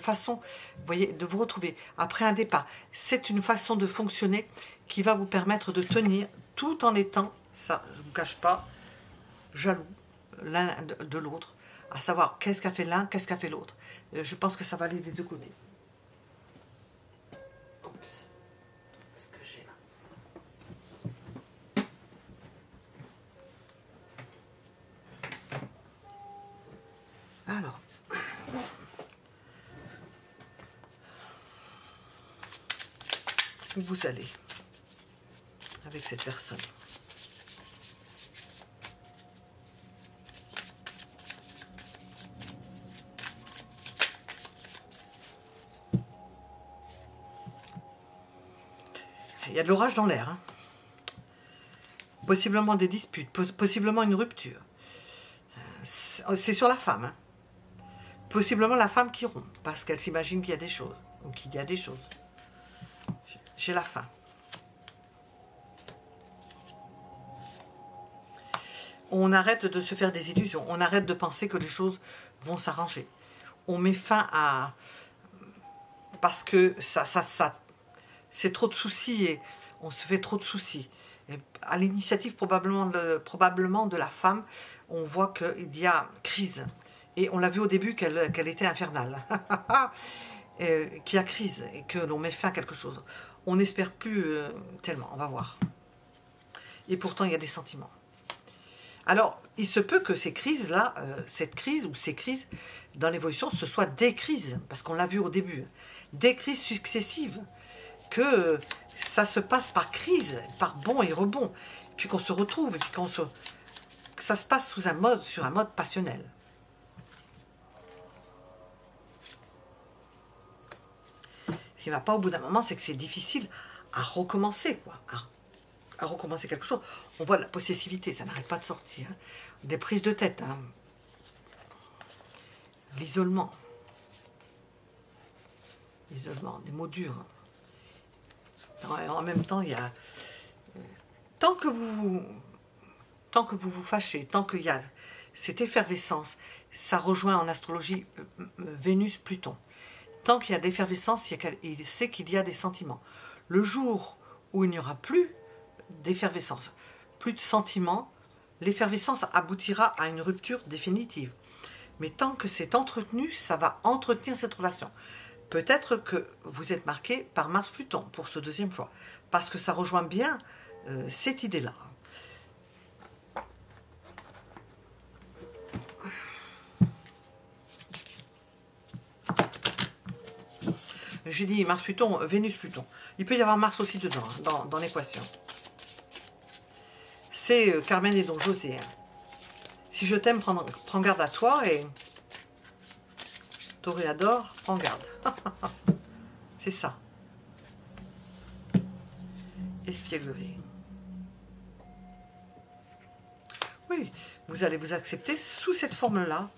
façon, vous voyez, de vous retrouver après un départ. C'est une façon de fonctionner qui va vous permettre de tenir tout en étant, ça je ne vous cache pas, jaloux l'un de l'autre, à savoir qu'est-ce qu'a fait l'un, qu'est-ce qu'a fait l'autre. Je pense que ça va aller des deux côtés. Alors, où vous allez avec cette personne? Il y a de l'orage dans l'air, hein. Possiblement des disputes, possiblement une rupture. C'est sur la femme, hein. Possiblement la femme qui rompt, parce qu'elle s'imagine qu'il y a des choses, ou qu'il y a des choses. J'ai la faim. On arrête de se faire des illusions, on arrête de penser que les choses vont s'arranger. On met fin à... Parce que c'est trop de soucis, et on se fait trop de soucis. Et à l'initiative probablement de la femme, on voit qu'il y a crise. Et on l'a vu au début qu'elle était infernale. Qu'il y a crise et que l'on met fin à quelque chose. On n'espère plus tellement, on va voir. Et pourtant, il y a des sentiments. Alors, il se peut que ces crises-là, cette crise ou ces crises dans l'évolution, ce soit des crises, parce qu'on l'a vu au début, des crises successives, que ça se passe par crise, par bond et rebond, puis qu'on se retrouve, et puis que ça se passe sur un mode passionnel. Ce qui ne va pas au bout d'un moment, c'est que c'est difficile à recommencer, quoi, à recommencer quelque chose. On voit la possessivité, ça n'arrête pas de sortir. Hein. Des prises de tête, hein. L'isolement. L'isolement, des mots durs. En même temps, il y a... Tant que vous vous fâchez, tant qu'il y a cette effervescence, ça rejoint en astrologie Vénus-Pluton. Tant qu'il y a d'effervescence, il sait qu'il y a des sentiments. Le jour où il n'y aura plus d'effervescence, plus de sentiments, l'effervescence aboutira à une rupture définitive. Mais tant que c'est entretenu, ça va entretenir cette relation. Peut-être que vous êtes marqué par Mars-Pluton pour ce deuxième choix, parce que ça rejoint bien cette idée-là. J'ai dit Mars-Pluton, Vénus-Pluton. Il peut y avoir Mars aussi dedans, hein, dans l'équation. C'est Carmen et Don José. Hein. Si je t'aime, prends garde à toi, et Toréador, prends garde. C'est ça. Espièglerie. Oui, vous allez vous accepter sous cette forme-là.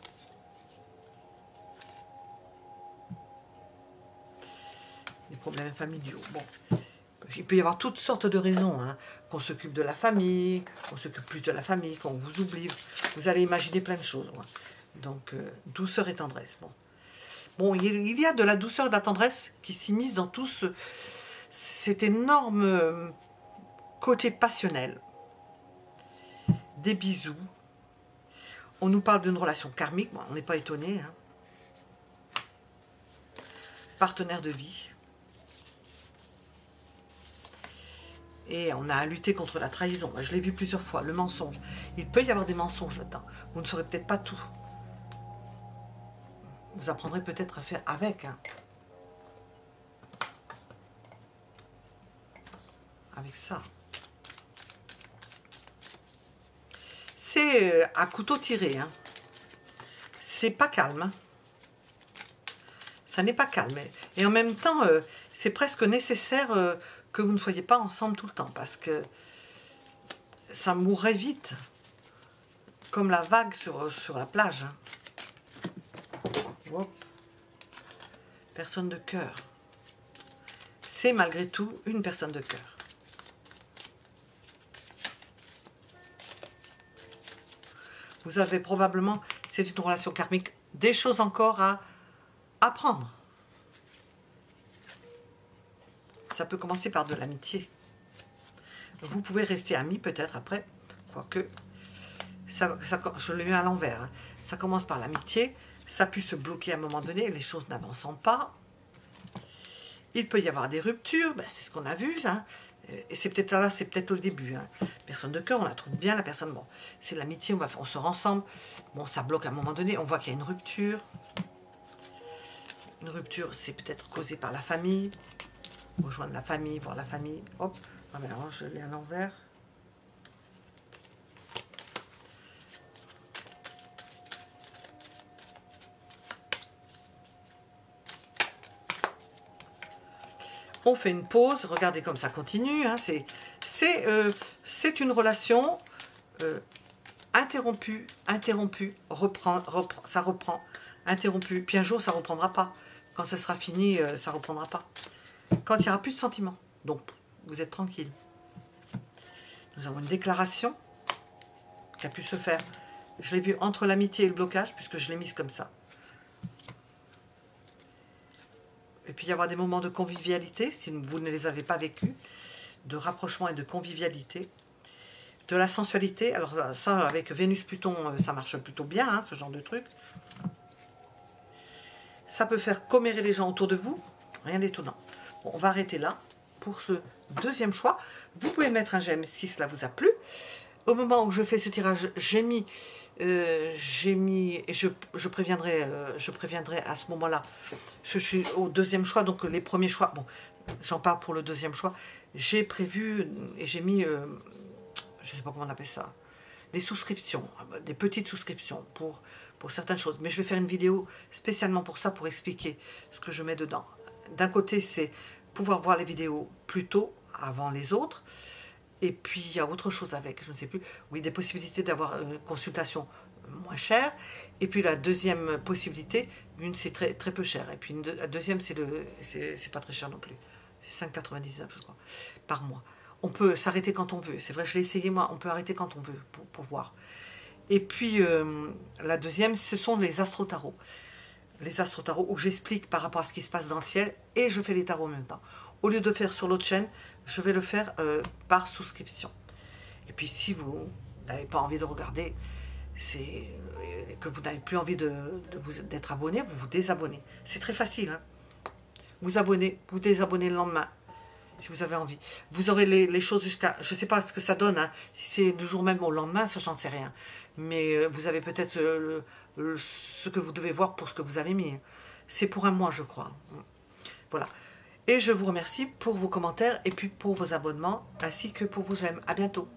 Les problèmes familiaux. Bon, il peut y avoir toutes sortes de raisons. Hein. Qu'on s'occupe de la famille, qu'on s'occupe plus de la famille, qu'on vous oublie. Vous allez imaginer plein de choses. Ouais. Donc, douceur et tendresse. Bon, il y a de la douceur et de la tendresse qui s'immiscent dans tout cet énorme côté passionnel, des bisous. On nous parle d'une relation karmique, bon, on n'est pas étonné, hein. Partenaire de vie. Et on a à lutter contre la trahison. Je l'ai vu plusieurs fois, le mensonge. Il peut y avoir des mensonges là-dedans. Vous ne saurez peut-être pas tout. Vous apprendrez peut-être à faire avec, hein. Avec ça. C'est à couteau tiré, hein. C'est pas calme, hein. Ça n'est pas calme. Et en même temps, c'est presque nécessaire que vous ne soyez pas ensemble tout le temps, parce que ça mourrait vite, comme la vague sur la plage, hein. Hop. Personne de cœur. C'est malgré tout une personne de cœur. Vous avez probablement, c'est une relation karmique, des choses encore à apprendre. Ça peut commencer par de l'amitié. Vous pouvez rester amis peut-être après, quoique, je l'ai mis à l'envers, hein. Ça commence par l'amitié, ça peut se bloquer à un moment donné, les choses n'avançant pas. Il peut y avoir des ruptures, ben c'est ce qu'on a vu, hein. Et c'est peut-être là, c'est peut-être le début, hein. Personne de cœur, on la trouve bien, la personne, bon, c'est l'amitié, on sort ensemble, bon, ça bloque à un moment donné, on voit qu'il y a une rupture. Une rupture, c'est peut-être causé par la famille, rejoindre la famille, voir la famille, hop, ah ben alors je l'ai à l'envers. On fait une pause, regardez comme ça continue, hein, c'est une relation interrompue, ça reprend, interrompue, puis un jour ça ne reprendra pas. Quand ce sera fini, ça ne reprendra pas. Quand il n'y aura plus de sentiments, donc vous êtes tranquille. Nous avons une déclaration qui a pu se faire. Je l'ai vu entre l'amitié et le blocage, puisque je l'ai mise comme ça. Et puis il y avoir des moments de convivialité, si vous ne les avez pas vécus, de rapprochement et de convivialité, de la sensualité. Alors ça, avec Vénus-Pluton, ça marche plutôt bien, hein, ce genre de truc. Ça peut faire commérer les gens autour de vous, rien d'étonnant. Bon, on va arrêter là pour ce deuxième choix. Vous pouvez mettre un j'aime si cela vous a plu. Au moment où je fais ce tirage, j'ai mis, et je préviendrai à ce moment-là. Je suis au deuxième choix, donc les premiers choix, bon, j'en parle pour le deuxième choix. J'ai prévu et j'ai mis, je ne sais pas comment on appelle ça, des souscriptions, des petites souscriptions pour certaines choses. Mais je vais faire une vidéo spécialement pour ça, pour expliquer ce que je mets dedans. D'un côté, c'est pouvoir voir les vidéos plus tôt, avant les autres. Et puis, il y a autre chose avec, je ne sais plus. Oui, des possibilités d'avoir une consultation moins chère. Et puis, la deuxième possibilité, une, c'est très, très peu cher. Et puis, la deuxième, c'est pas très cher non plus. C'est 5,99, je crois, par mois. On peut s'arrêter quand on veut. C'est vrai, je l'ai essayé, moi. On peut arrêter quand on veut pour voir. Et puis, la deuxième, ce sont les astro-tarots. Les astro-tarots où j'explique par rapport à ce qui se passe dans le ciel et je fais les tarots en même temps. Au lieu de faire sur l'autre chaîne, je vais le faire par souscription. Et puis si vous n'avez pas envie de regarder, que vous n'avez plus envie d'être abonné, vous vous désabonnez. C'est très facile, hein. Vous abonnez, vous désabonnez le lendemain, si vous avez envie. Vous aurez les choses jusqu'à, je ne sais pas ce que ça donne, hein. Si c'est du jour même au lendemain, ça j'en sais rien. Mais vous avez peut-être ce que vous devez voir pour ce que vous avez mis. C'est pour un mois, je crois. Voilà. Et je vous remercie pour vos commentaires et puis pour vos abonnements, ainsi que pour vos j'aime. À bientôt.